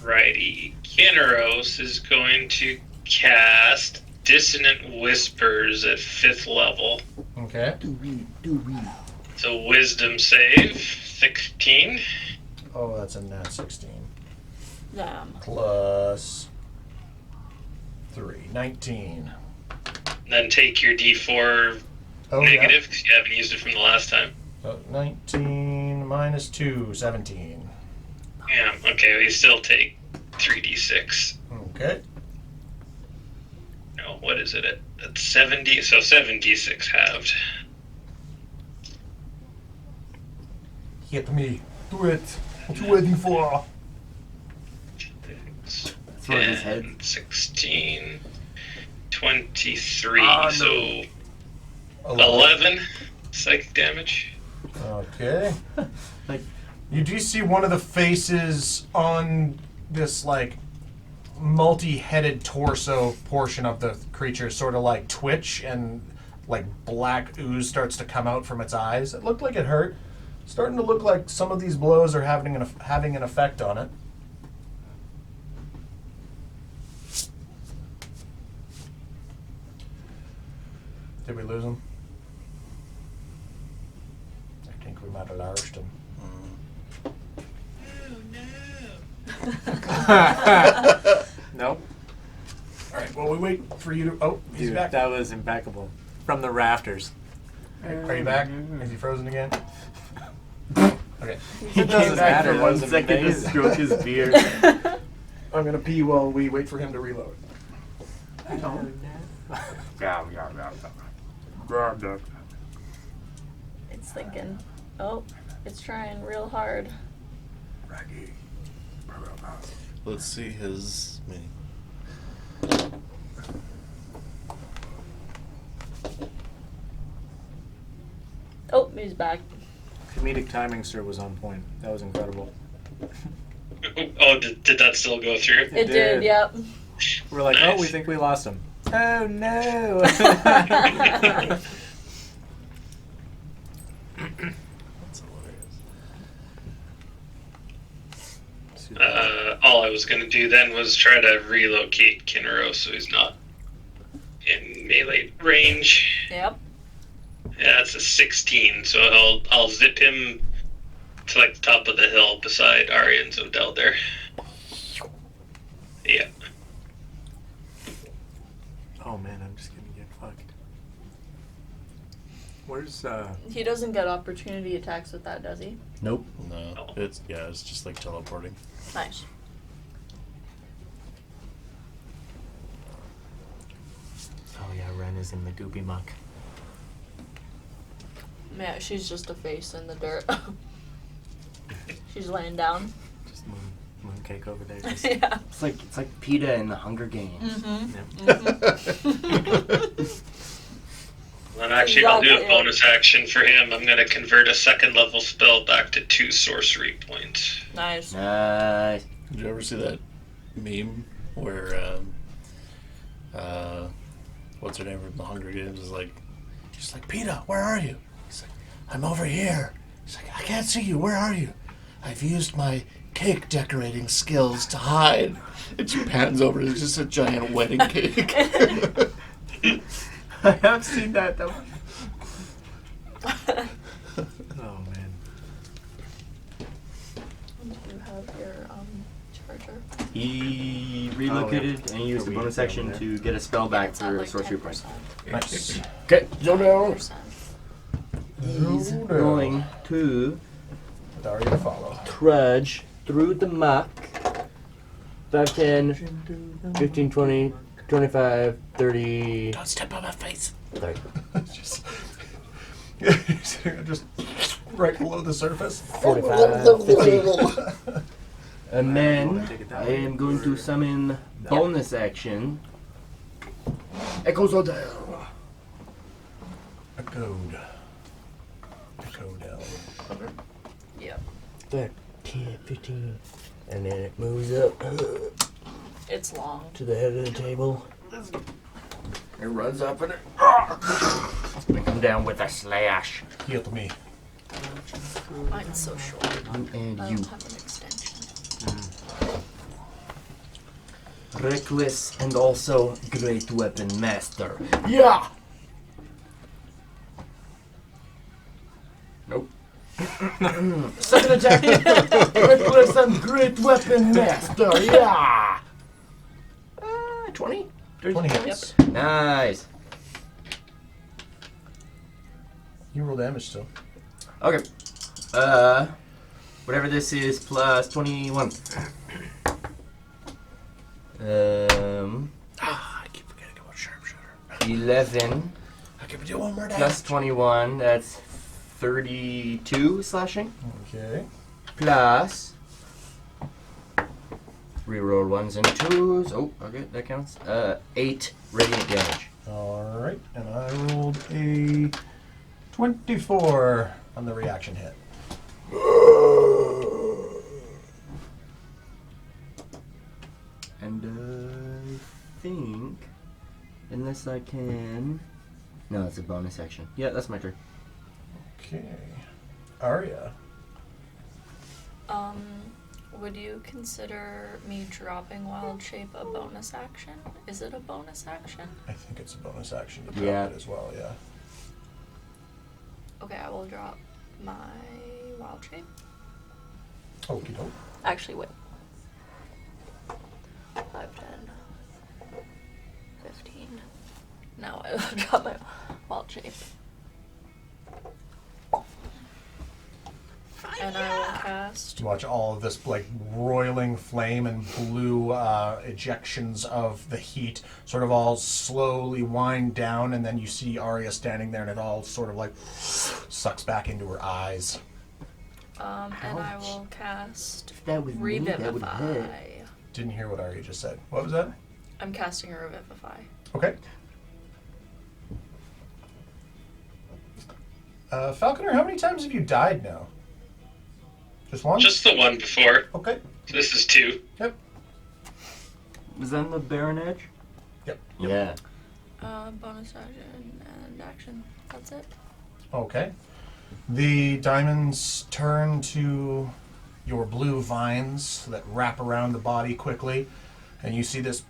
Righty. Kinneros is going to cast Dissonant Whispers at 5th level. Okay. So Wisdom save, 16. Oh, that's a nat 16. Damn. Plus 3. 19. Then take your D4 Oh, negative because you haven't used it from the last time. Yeah. So 19 minus 2, 17. Yeah, okay, we still take 3d6. Okay. No, what is it at 70? So 7d6 halved. Hit me. Do it. What you waiting for? Throw his head. 10, 16, 23, Ah, no. so 11 psychic damage. Okay. Like, You do see one of the faces on this, like, multi-headed torso portion of the creature sort of, like, twitch and, like, black ooze starts to come out from its eyes. It looked like it hurt. Starting to look like some of these blows are having an effect on it. Did we lose him? I think we might have lost him. Nope. All right. Well, we wait for you to. Oh, he's Dude, back. that was impeccable. From the rafters. Are you back? Is he frozen again? Okay. he It doesn't came back matter, for that 1 was second to amazing. stroke his beard. I'm gonna pee while we wait for him to reload. It's thinking, oh, it's trying real hard. Let's see his mini. Oh, he's back. Comedic timing, sir, was on point. That was incredible. Oh, did that still go through? It did. did, yep. We're like, Nice. oh, we think we lost him. Oh no! That's hilarious. All I was going to do then was try to relocate Kinnero so he's not in melee range. Yep. Yeah, it's a 16, so I'll zip him to like the top of the hill beside Arya and Zodel there. Yeah. Oh man, I'm just gonna get fucked. Where's He doesn't get opportunity attacks with that, does he? Nope. No, it's just like teleporting. Nice. Oh yeah, Ren is in the goopy muck. Yeah, she's just a face in the dirt. She's laying down. Just mooncake over there. Just, Yeah. It's like PETA in the Hunger Games. Mm-hmm. Yep. Then actually I'll do a Exactly. bonus action for him. I'm going to convert a 2nd level spell back to 2 sorcery points. Nice. Nice. Did you ever see that meme where what's her name from the Hunger Games is like, she's like, PETA, where are you? He's like, I'm over here. He's like, I can't see you. Where are you? I've used my cake decorating skills to hide. And she pans over. It's just a giant wedding cake. I have seen that though. Oh man. Do you have your charger? He relocated and used the bonus action to get a spell back It's at for like sorcery point. 10%. Nice. Okay, Zodel. 10%. He's Zodel. going to Daria to follow. trudge through the muck. 5, 10, 15, 20, 25, 30. Don't step on my face. 30. just, just right below the surface. 45, 50. And You then wanna take it that I way, am going to or- summon bonus action. Echo Zodel. Echoed. Echodel. Yep. 10, 15. And then it moves up It's long. to the head of the table. It runs up and it's gonna come down with a slash. Heal to me. Mine's so short. And I you. don't have an extension. Reckless and also great weapon master. Yeah! Nope. Second attack. Reckless and great weapon master. Yeah! 20? 20 hits. Nice. You roll damage still. Okay. Whatever this is plus 21. I keep forgetting about sharpshooter. 11 I can do one more damage. plus 21. That's 32 slashing. Okay. Plus reroll 1s and 2s. Oh, okay, that counts. 8 radiant damage. Alright, and I rolled a 24 on the reaction hit. And I think, unless I can, no, it's a bonus action. Yeah, that's my turn. Okay. Arya. Would you consider me dropping Wild Shape a bonus action? Is it a bonus action? I think it's a bonus action to drop Yeah. it as well, yeah. Okay, I will drop my Wild Shape. Okie doke. Actually, wait. 5, 10, 15. No, I will drop my Wild Shape. And I will cast. You watch all of this like roiling flame and blue ejections of the heat sort of all slowly wind down, and then you see Arya standing there, and it all sort of like sucks back into her eyes. And I will cast If that was me, that would hurt. Revivify. Didn't hear what Arya just said. What was that? I'm casting a Revivify. Okay. Falconer, how many times have you died now? Just one? Just the one before. Okay. So this is 2. Yep. Was that in the Baron Edge? Yep. Yeah. Bonus action and action. That's it. Okay. The diamonds turn to your blue vines that wrap around the body quickly, and you see this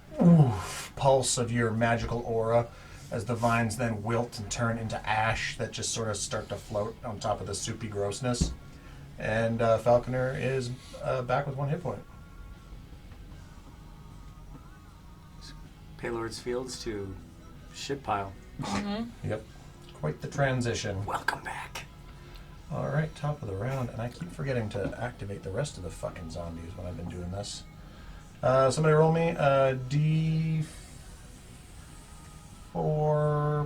pulse of your magical aura as the vines then wilt and turn into ash that just sort of start to float on top of the soupy grossness. And Falconer is back with 1 hit point. Paylord's Fields to shit pile. Yep. Quite the transition. Welcome back. All right, top of the round, and I keep forgetting to activate the rest of the fucking zombies when I've been doing this. Somebody roll me a D4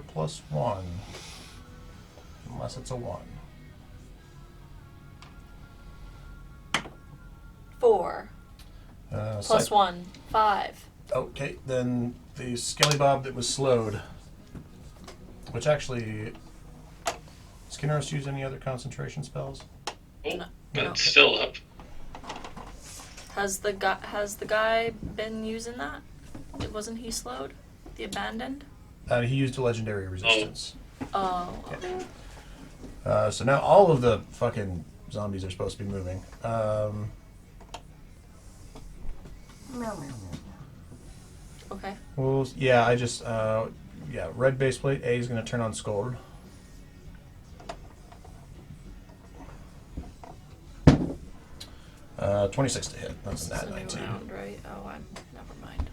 plus 1. Unless it's a 1. 4 plus Psych- 1, 5. Okay, then the Skelly Bob that was slowed. Which actually... Skinner's use any other concentration spells? Oh, No. but No. it's still up. Has the guy been using that? Wasn't he slowed? The abandoned? He used a legendary resistance. Oh. Yeah. So now all of the fucking zombies are supposed to be moving. Okay. Well, yeah, I just, red base plate. A is going to turn on Scold. Uh, 26 to hit. That's This a is nat a new 19. round, right? Oh, I'm never mind.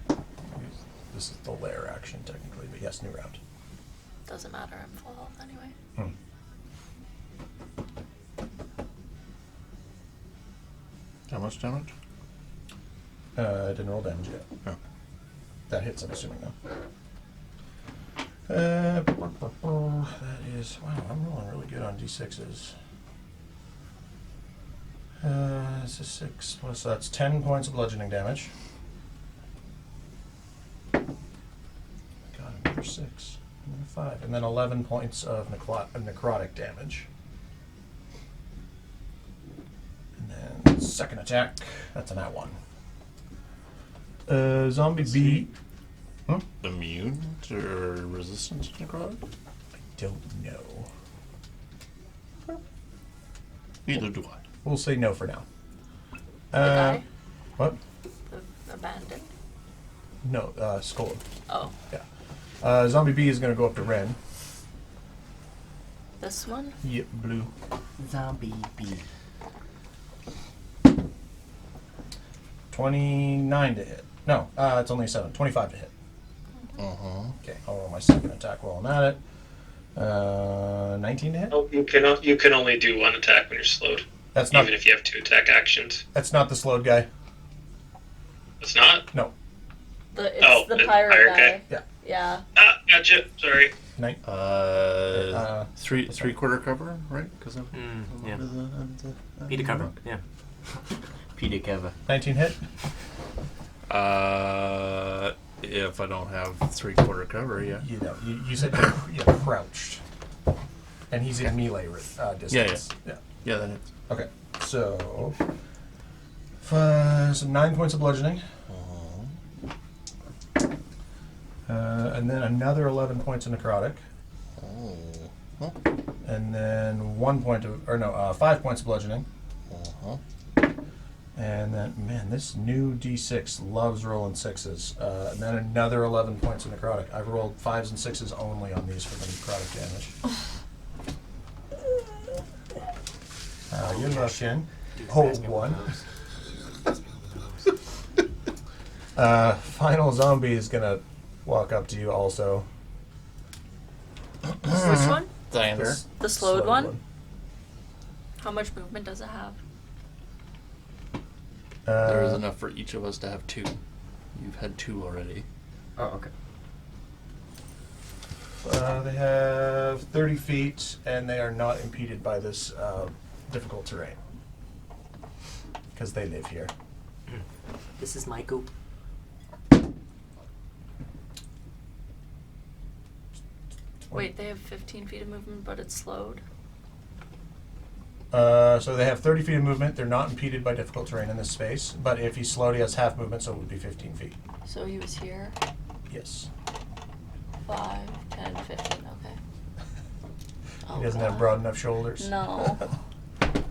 This is the lair action, technically, but yes, new round. Doesn't matter. I'm full health anyway. How much damage? I didn't roll damage yet. Oh. That hits, I'm assuming, though. That is... Wow, I'm rolling really good on D6s. This is 6 plus... So that's 10 points of bludgeoning damage. God, another 6. And then 5. And then 11 points of necrotic damage. And then second attack. That's a nat 1. Zombie B... Immune or resistant to necrotic? I don't know. Neither do I. We'll say no for now. The guy? What? The abandoned? No, Skull. Oh, Yeah. Zombie B is going to go up to Ren. this one? Yep, blue. Zombie B. 29 to hit. No, it's only 7. 25 to hit. Uh-huh. Okay, I'll roll my second attack while I'm at it. 19 to hit? Oh, you can only do one attack when you're slowed, That's not even if you have 2 attack actions. that's not the slowed guy. It's not. No. It's the it's pirate pirate guy. guy. Yeah. Yeah. Ah, gotcha. Sorry. Three-quarter cover, right? Because Yeah. Be to cover. Yeah. Peter Keva. 19 hit? If I don't have three-quarter cover, yeah. You know, you said you're crouched. And he's in melee distance. Yeah. Yeah, that hits. Okay, so 9 points of bludgeoning, and then another 11 points of necrotic, Oh. and then 5 points of bludgeoning, Uh-huh. and then this new D6 loves rolling 6s, and then another 11 points of necrotic. I've rolled 5s and 6s only on these for the necrotic damage. You're looking. Hold one. Final zombie is gonna walk up to you also. This one? Diameter. The slowed one? How much movement does it have? There is enough for each of us to have 2. You've had 2 already. Oh, okay. They have 30 feet, and they are not impeded by this difficult terrain. Because they live here. This is my goop. Wait, they have 15 feet of movement, but it's slowed? So they have 30 feet of movement. They're not impeded by difficult terrain in this space. But if he's slowed, he has half movement, so it would be 15 feet. So he was here? Yes. 5, 10, 15, okay. He doesn't have broad enough shoulders. No.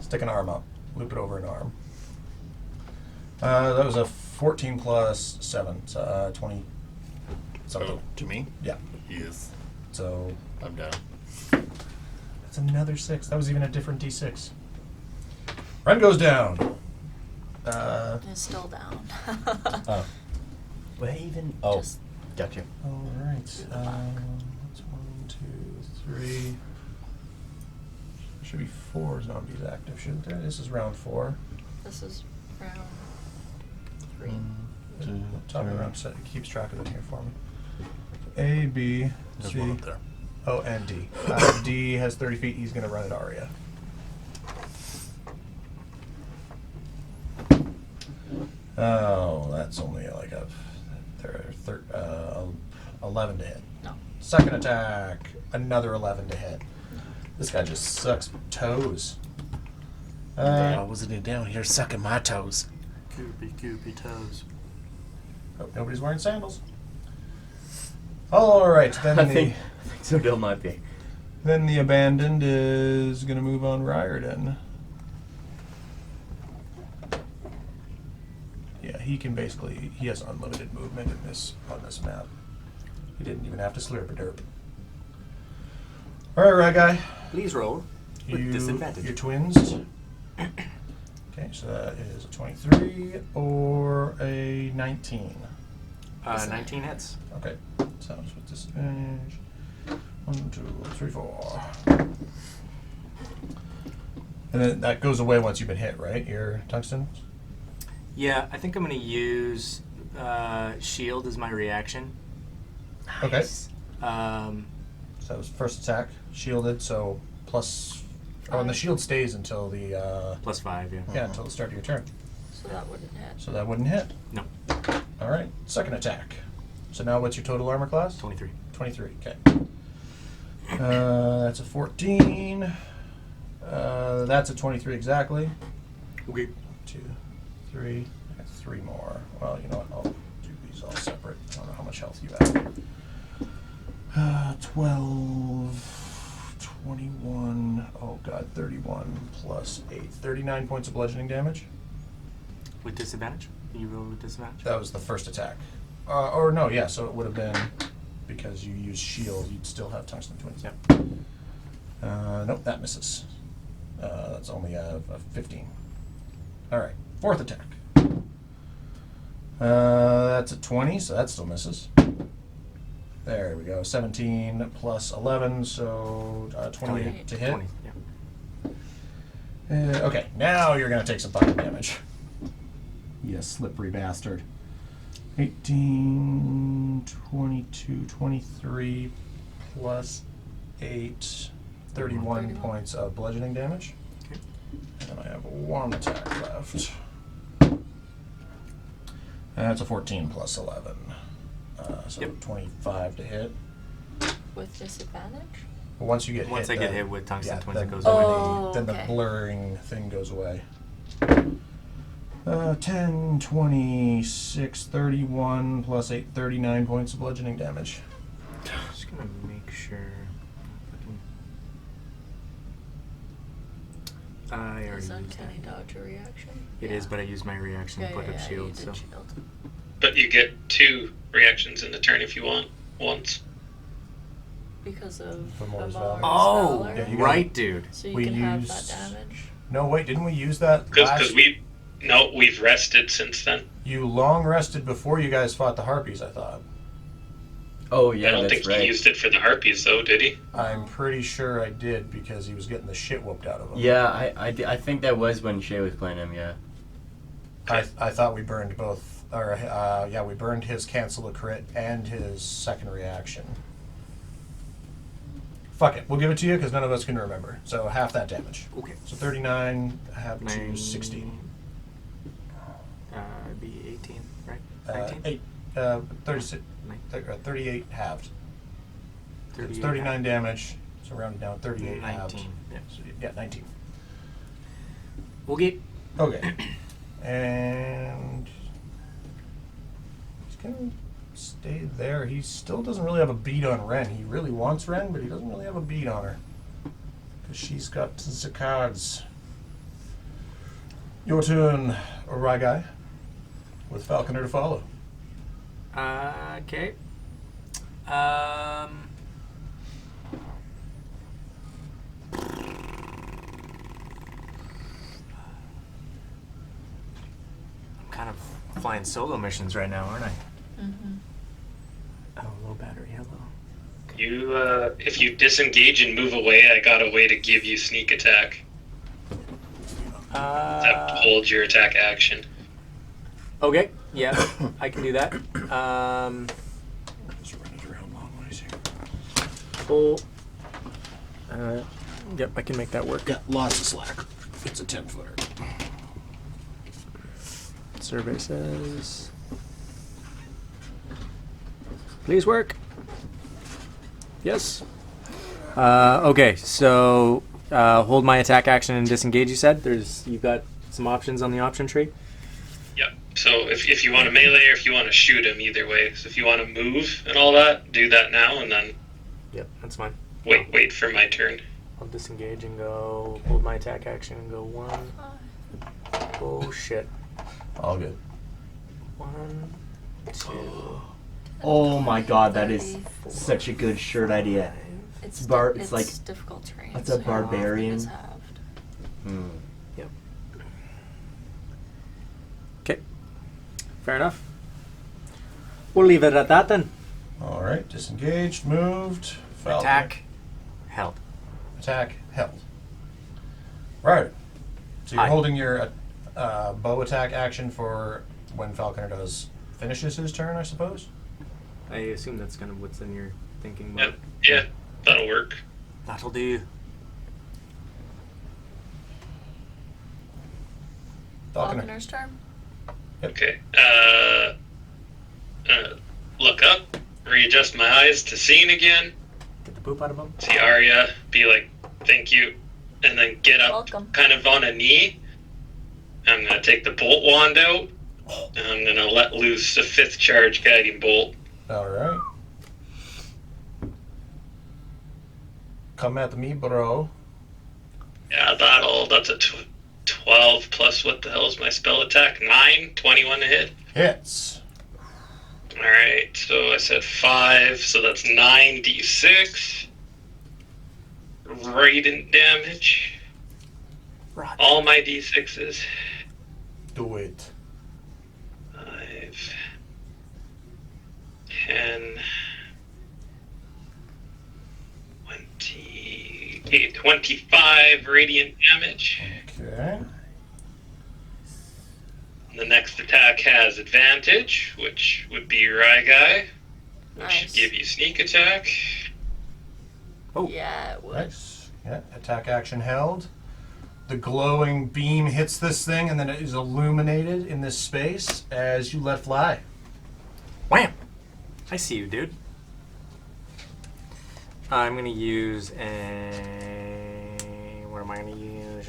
Stick an arm up. Loop it over an arm. That was a 14 plus 7, so 20 something. Oh, to me? Yeah. Yes. So I'm down. that's another 6. That was even a different D6. Ren goes down. It's still down. Oh. Wait, even. Oh, Just- gotcha. All right. That's 1, 2, 3. Should be 4 zombies active, shouldn't there? This is round 4. This is round 3. Top of the round set. It keeps track of it here for me. A, B, There's C. one up there. Oh, and D. D has 30 feet. He's going to run at Arya. Oh, that's only like a 11 to hit. No. Second attack, another 11 to hit. This guy just sucks toes. I wasn't down here sucking my toes. Goopy toes. Hope nobody's wearing sandals. All right, then I think Zodil might be. Then the abandoned is going to move on Riordan. Yeah, he can basically, he has unlimited movement on this map. He didn't even have to slurp a derp. Alright, right guy. Please roll with disadvantage. Your twins. Okay, so that is a 23 or a 19. 19 hits. Okay, sounds with disadvantage. 1, 2, 3, 4. And then that goes away once you've been hit, right? Your tungsten? Yeah, I think I'm going to use shield as my reaction. Okay. Um, So that was first attack, shielded, so plus. Oh, and the shield stays until the. +5, yeah. Yeah, until the start of your turn. So that wouldn't hit. So that wouldn't hit. No, Alright, second attack. So now what's your total armor class? 23. 23, okay. That's a 14. That's a 23 exactly. Okay. 2, 3. I got 3 more. Well, you know what? I'll do these all separate. I don't know how much health you have. 12, 21. Oh god, 31 plus 8. 39 points of bludgeoning damage. With disadvantage? You roll with disadvantage? That was the first attack. Or no, yeah, so it would have been, because you used shield, you'd still have tungsten twins. Yep. Nope, that misses. That's only a 15. Alright, fourth attack. That's a 20, so that still misses. There we go, 17 plus 11, so 28 to hit. 20, yeah. Okay, now you're going to take some fucking damage. You slippery bastard. 18, 22, 23 plus 8, 31 points of bludgeoning damage. Okay. And then I have 1 attack left. That's a 14 plus 11. So Yep. 25 to hit. With disadvantage? But once you get Once hit, I get hit with tungsten twins, then, it goes then away. Oh, then the okay. blurring thing goes away. 10, 26, 31 plus 8, 39 points of bludgeoning damage. Just gonna make sure. I already Is used uncanny that. dodge a reaction? It is, but I used my reaction to put up you shield. did So shield. But you get 2 reactions in the turn if you want once. Because of For Mor's Amar's Valor. oh, Valor. Yeah, you right, dude. So you we can have used- that damage. No, wait, didn't we use that Because we've rested since then. You long rested before you guys fought the Harpies, I thought. Oh yeah, I don't that's think right. he used it for the Harpies though, did he? I'm pretty sure I did because he was getting the shit whooped out of him. Yeah, I think that was when Shay was playing him. Yeah. I thought we burned both, or yeah, we burned his cancel a crit and his second reaction. Fuck it, we'll give it to you because none of us can remember. So half that damage. Okay. So 39, half to Nine- 16. It'd be 18, right? 8, 36, 38 halved. It's 38 39 damage, so rounded down 38 halved. 19. Yeah. So, yeah, 19. Okay. Okay. And he's gonna stay there. He still doesn't really have a beat on Ren. He really wants Ren, but he doesn't really have a beat on her. Because she's got the cards. Your turn, Ragai, with Falconer to follow. Okay. I'm kind of flying solo missions right now, aren't I? Mm-hmm. Oh, low battery, hello. You, if you disengage and move away, I got a way to give you sneak attack. That holds your attack action. Okay, yeah, I can do that. Just run it around long ways here. Cool. Yep, I can make that work. Got lots of slack. It's a 10-footer. Survey says, please work. Yes. Okay, so hold my attack action and disengage. You said you've got some options on the option tree. Yep. So if you want to melee or if you want to shoot him, either way. So if you want to move and all that, do that now, and then Yep, that's fine. Wait for my turn. I'll disengage and go. Hold my attack action and go 1. Oh shit. All good. 1, 2. Oh my god, that is such a good shirt idea. It's It's like difficult terrain. that's a so barbarian. it's halved. Hmm. Yep. Okay. Fair enough. We'll leave it at that then. All right, disengaged, moved. Falconer. Attack. Held. Attack held. Right. So you're Aye. holding your bow attack action for when Falconer finishes his turn, I suppose. I assume that's kind of what's in your thinking. Yep. Mode. Yeah, that'll work. That'll do. Falconer. Falconer's turn. Okay. Look up, readjust my eyes to seeing again. Get the poop out of him. See Arya, be like, thank you, and then get up Welcome. kind of on a knee. I'm going to take the bolt wand out, and I'm going to let loose a 5th charge gagging bolt. All right. Come at me, bro. Yeah, that's a 12 plus what the hell is my spell attack? 9, 21 to hit. Hits. Alright, so I said 5, so that's 9d6. Radiant damage. Right. All my d6s. Do it. 5, 10, 20, okay, 25 radiant damage. Okay. The next attack has advantage, which would be Ryguy, which Nice. should give you sneak attack. Oh. Yeah, it would. Nice. Yeah. Attack action held. The glowing beam hits this thing, and then it is illuminated in this space as you let fly. Wham! I see you, dude. I'm gonna use a. What am I gonna use?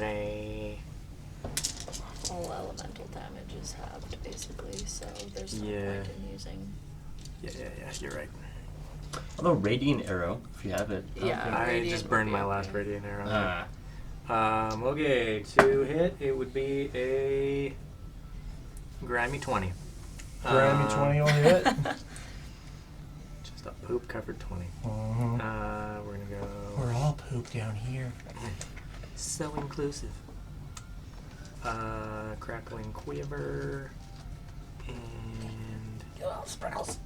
All elemental damage is halved, basically, so there's no Yeah. point in using. Yeah, you're right. Although radiant arrow, if you have it. Yeah. I Radiant just would burned be my last okay. radiant arrow. Ah. Okay, to hit, it would be a grimy 20. Grammy 20 only hit. Just a poop covered 20. Mhm. We're gonna go. We're all poop down here. So inclusive. Crackling quiver. And. Oh, sprinkles.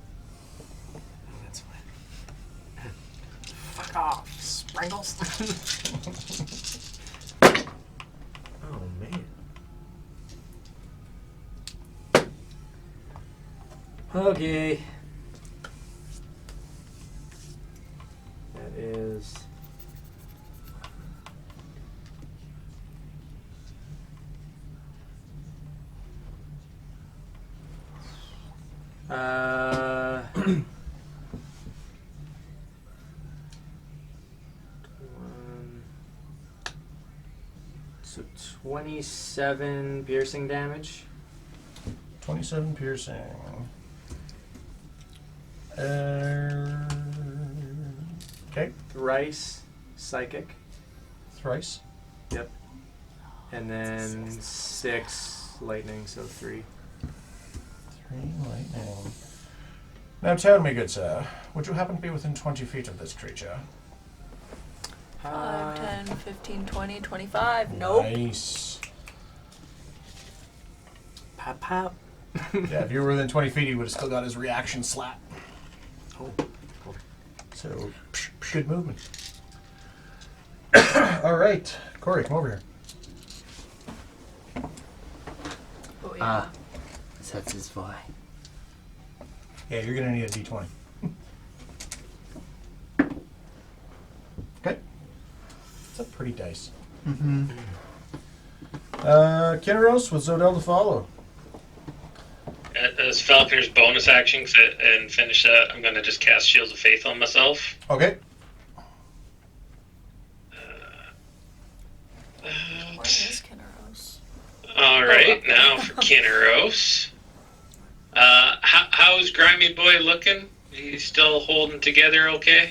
Oh, that's fine. Fuck off, sprinkles. Oh, man. Okay. That is. One, so 27 piercing damage. 27 piercing. Okay. Thrice psychic. Thrice. Yep. And then 6 lightning, so 3. 3 lightning. Now tell me, good sir, would you happen to be within 20 feet of this creature? 5, 10, 15, 20, 25. Nope. Nice. Pop, pop. Yeah, if you were within 20 feet, he would have still got his reaction slap. Oh, cool. So, good movement. All right. Corey, come over here. Oh, yeah. Ah. That's his voice. Yeah, you're going to need a d20. Okay. It's a pretty dice. Mm-hmm. Kinneros with Zodel to follow. As Falconer's bonus action and finish that, I'm going to just cast Shields of Faith on myself. Okay. Where is Kinneros? All right, okay. now for Kinneros. How's Grimy Boy looking? He's still holding together okay?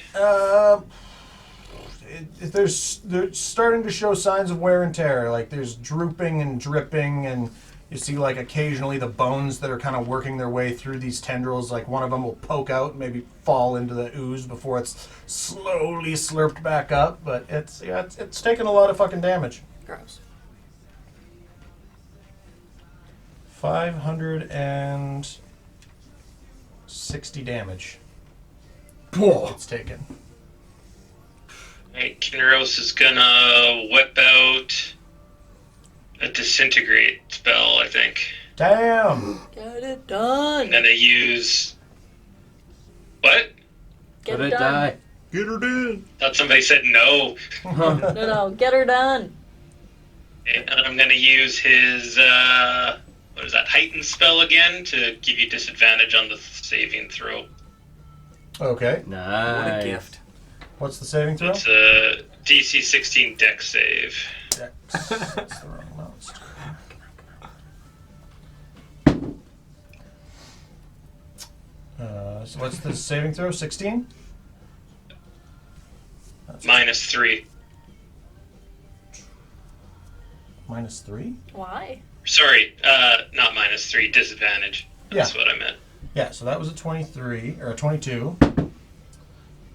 they're starting to show signs of wear and tear. Like there's drooping and dripping, and you see like occasionally the bones that are kind of working their way through these tendrils. Like one of them will poke out and maybe fall into the ooze before it's slowly slurped back up. But it's taking a lot of fucking damage. Gross. 560 damage. It's taken. Right, Kinros is gonna whip out a disintegrate spell, I think. Damn! Get it done. I'm gonna use what? Get Let it it done. die. Get her done! Thought somebody said no. No, get her done. And I'm gonna use his what is that, heightened spell again to give you disadvantage on the saving throw. Okay. Nice. What a gift. What's the saving throw? It's a DC 16 dex save. Dex. That's the wrong mouse. So what's the saving throw? 16? -3. -3? Why? Sorry, not -3, disadvantage. That's what I meant. Yeah, so that was a 23, or a 22.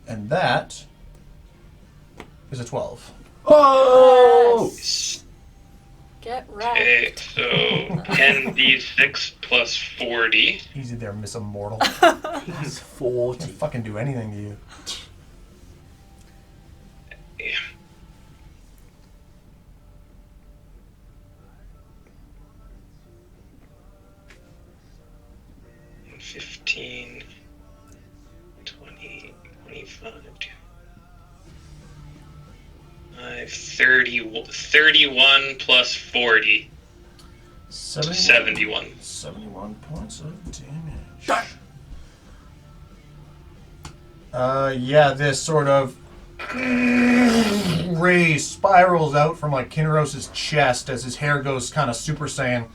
And that is a 12. Oh! Yes. Get right. Okay, so 10d6 plus 40. Easy there, Miss Immortal. He's 40. Can't fucking do anything to you. Yeah. And 15, 20, 25, 31 plus 40, 71. 71 points of damage. Yeah, this sort of ray spirals out from like Kinros's chest as his hair goes kind of Super Saiyan.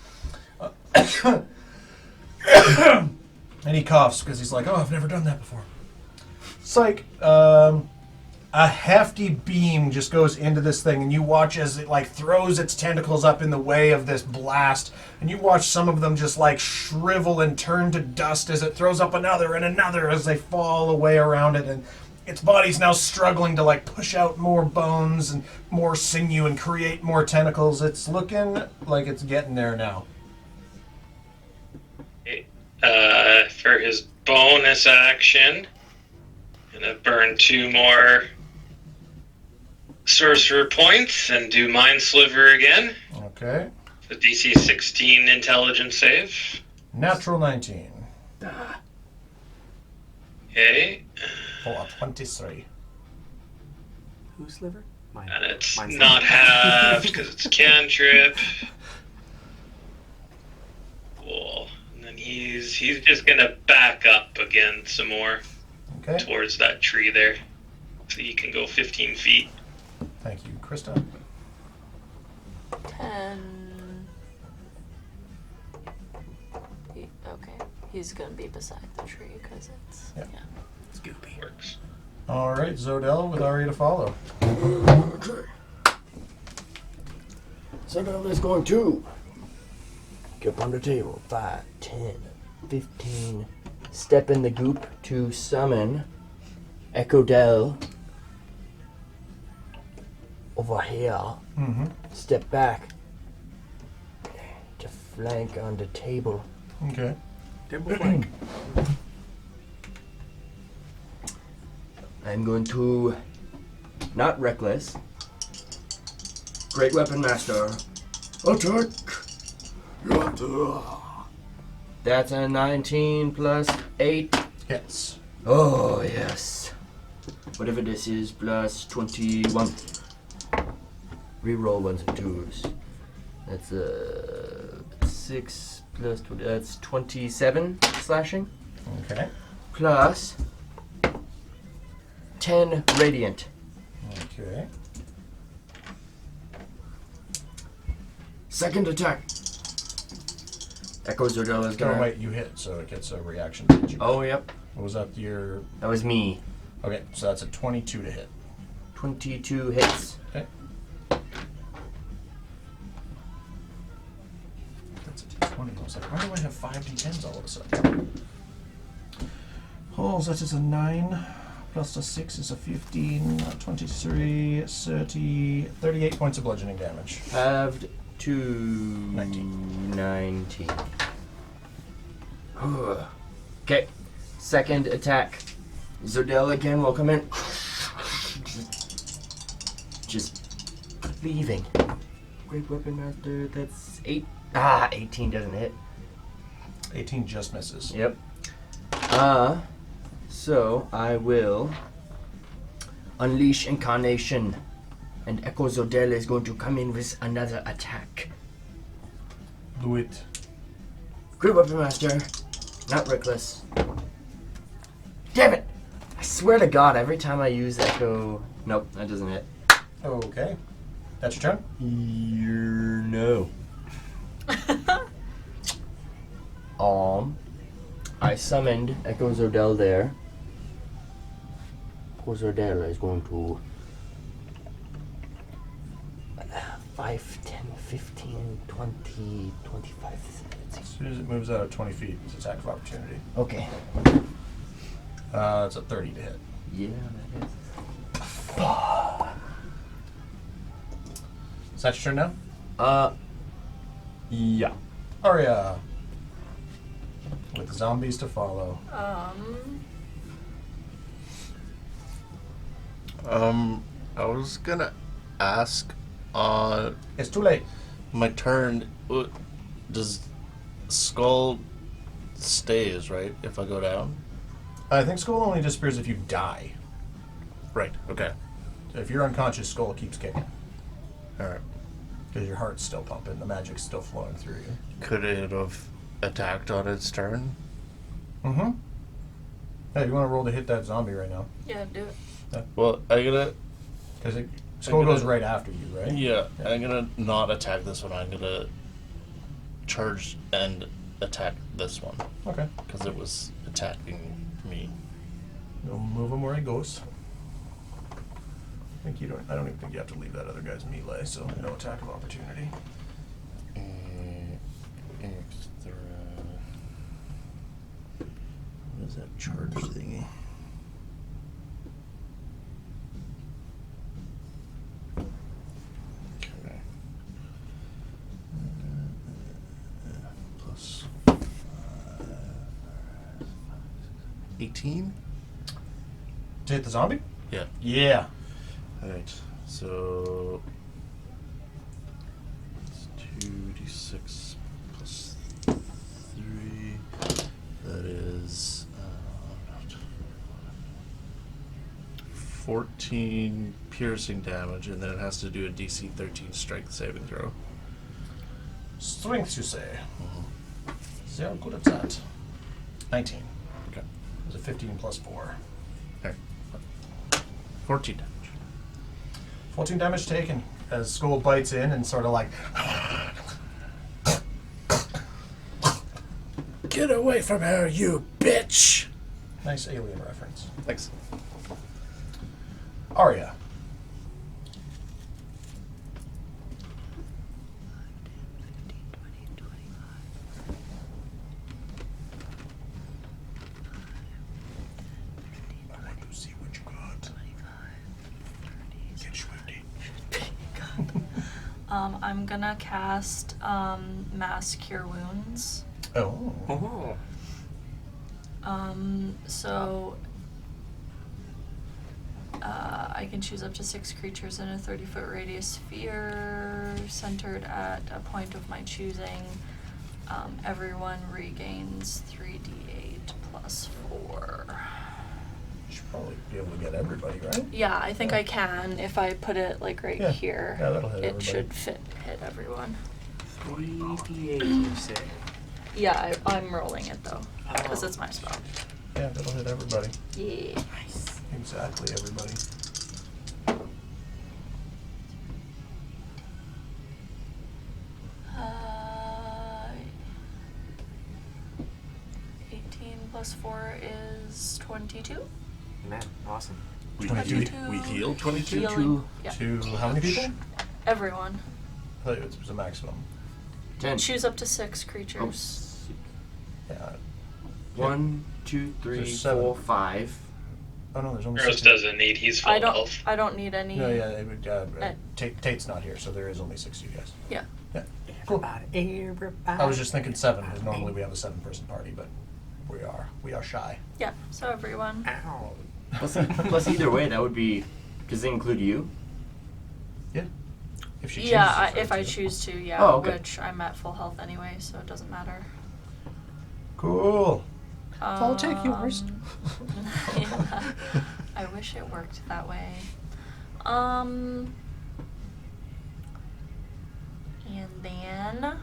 And he coughs because he's like, oh, I've never done that before. It's like a hefty beam just goes into this thing, and you watch as it like throws its tentacles up in the way of this blast, and you watch some of them just like shrivel and turn to dust as it throws up another and another as they fall away around it, and its body's now struggling to like push out more bones and more sinew and create more tentacles. It's looking like it's getting there now. For his bonus action, gonna burn 2 more sorcerer points and do Mind Sliver again. Okay. The DC 16 intelligence save. Natural 19 Okay. for 23. Whose liver? Mine. And it's Mine's not halved because it's a cantrip. Cool. And then he's just gonna back up again some more Okay. towards that tree there. So you can go 15 feet. Thank you, Krista. 10. Okay. He's gonna be beside the tree because it's. Yeah. It's goopy. Works. All right, Zodel with Aria to follow. Okay. Zodel is going to get up on the table. 5, 10, 15. Step in the goop to summon Echo Dell over here. Mm-hmm. Step back to flank on the table. Okay. Temple flank. I'm going to, not reckless, Great Weapon Master, attack. That's a 19 plus 8. Hits. Oh, yes. Whatever this is, plus 21. Reroll 1s and 2s. That's 6 plus 20, that's 27 slashing. Okay. Plus 10 radiant. Okay. Second attack. Echo Zordella is Oh, gonna. wait, you hit, so it gets a reaction. Did you? Oh, yep. Was that your... That was me. Okay, so that's a 22 to hit. 22 hits. Okay. That's a D20. I was like, why do I have 5 D10s all of a sudden? Oh, that is a 9. Plus a 6 is a 15. 23, 30, 38 points of bludgeoning damage. Halved to 19. Okay. Second attack. Zordell again will come in. Just leaving. Great Weapon Master, that's 8. 18 doesn't hit. 18 just misses. Yep. So I will unleash Incarnation, and Echo Zordell is going to come in with another attack. Do it. Great Weapon Master, not Reckless. Damn it! I swear to God, every time I use Echo, nope, that doesn't hit. Okay. That's your turn? No. I summoned Echo Zordell there. Echo Zordell is going to 5, 10, 15, 20, 25. As soon as it moves out of 20 feet, it's attack of opportunity. Okay. It's a 30 to hit. Yeah, that is. Is that your turn now? Yeah. Arya. With zombies to follow. I was gonna ask on It's too late. my turn. Does skull stays right if I go down? I think skull only disappears if you die. Right. Okay. So if you're unconscious, skull keeps kicking. All right. Because your heart's still pumping, the magic's still flowing through you. Could it have attacked on its turn? Mm-hmm. Hey, you want to roll to hit that zombie right now? Yeah, do it. Well, I'm gonna. Because skull gonna- goes right after you, right? Yeah, I'm gonna not attack this one. I'm gonna charge and attack this one Okay. because it was attacking me. You'll move him where he goes. I don't even think you have to leave that other guy's melee, so no attack of opportunity. Extra. What is that charge thingy? Okay. Plus 18? To hit the zombie? Yeah. Yeah. Alright, so it's 2d6 plus 3. That is 14 piercing damage, and then it has to do a DC 13 strength saving throw. Strength, you say? Sehr good at that. 19. Okay. It was a 15 plus 4. Alright. 14 damage. 14 damage taken as Skull bites in and sort of like. Get away from her, you bitch! Nice alien reference. Thanks. Arya. I want to see what you got. Get swifty. I'm gonna cast Mass Cure Wounds. Oh. Oh. So I can choose up to 6 creatures in a 30-foot radius sphere centered at a point of my choosing. Everyone regains 3d8 plus 4. You should probably be able to get everybody, right? Yeah, I think I can if I put it like right Yeah. here. Yeah, that'll hit it everybody. should hit everyone. 3d8, you say? Yeah, I'm rolling it though because it's my spell. Yeah, that'll hit everybody. Yeah. Nice. Exactly, everybody. Uh, 18 plus 4 is 22. Man, awesome. We, 22. we heal 22? Healing. Yeah. To how many people? Everyone. I thought it was a maximum. 10. Choose up to 6 Oh, creatures. Yeah. 1, 2, 3, So 7. 4, 5. Oh no, there's only Rose 6. doesn't need. He's full health. I don't need any. No, yeah, it would, Tate's not here, so there is only 6 of you guys. Yeah. Yeah. Cool. Everybody. I was just thinking 7, because normally we have a 7-person party, but we are shy. Yeah. So everyone. Ow. Plus, either way, that would be. Does it include you? Yeah. If she chooses. Yeah, to, if I to. choose to, yeah. Oh, okay. Which I'm at full health anyway, so it doesn't matter. Cool. I'll take yours. Yeah. I wish it worked that way. And then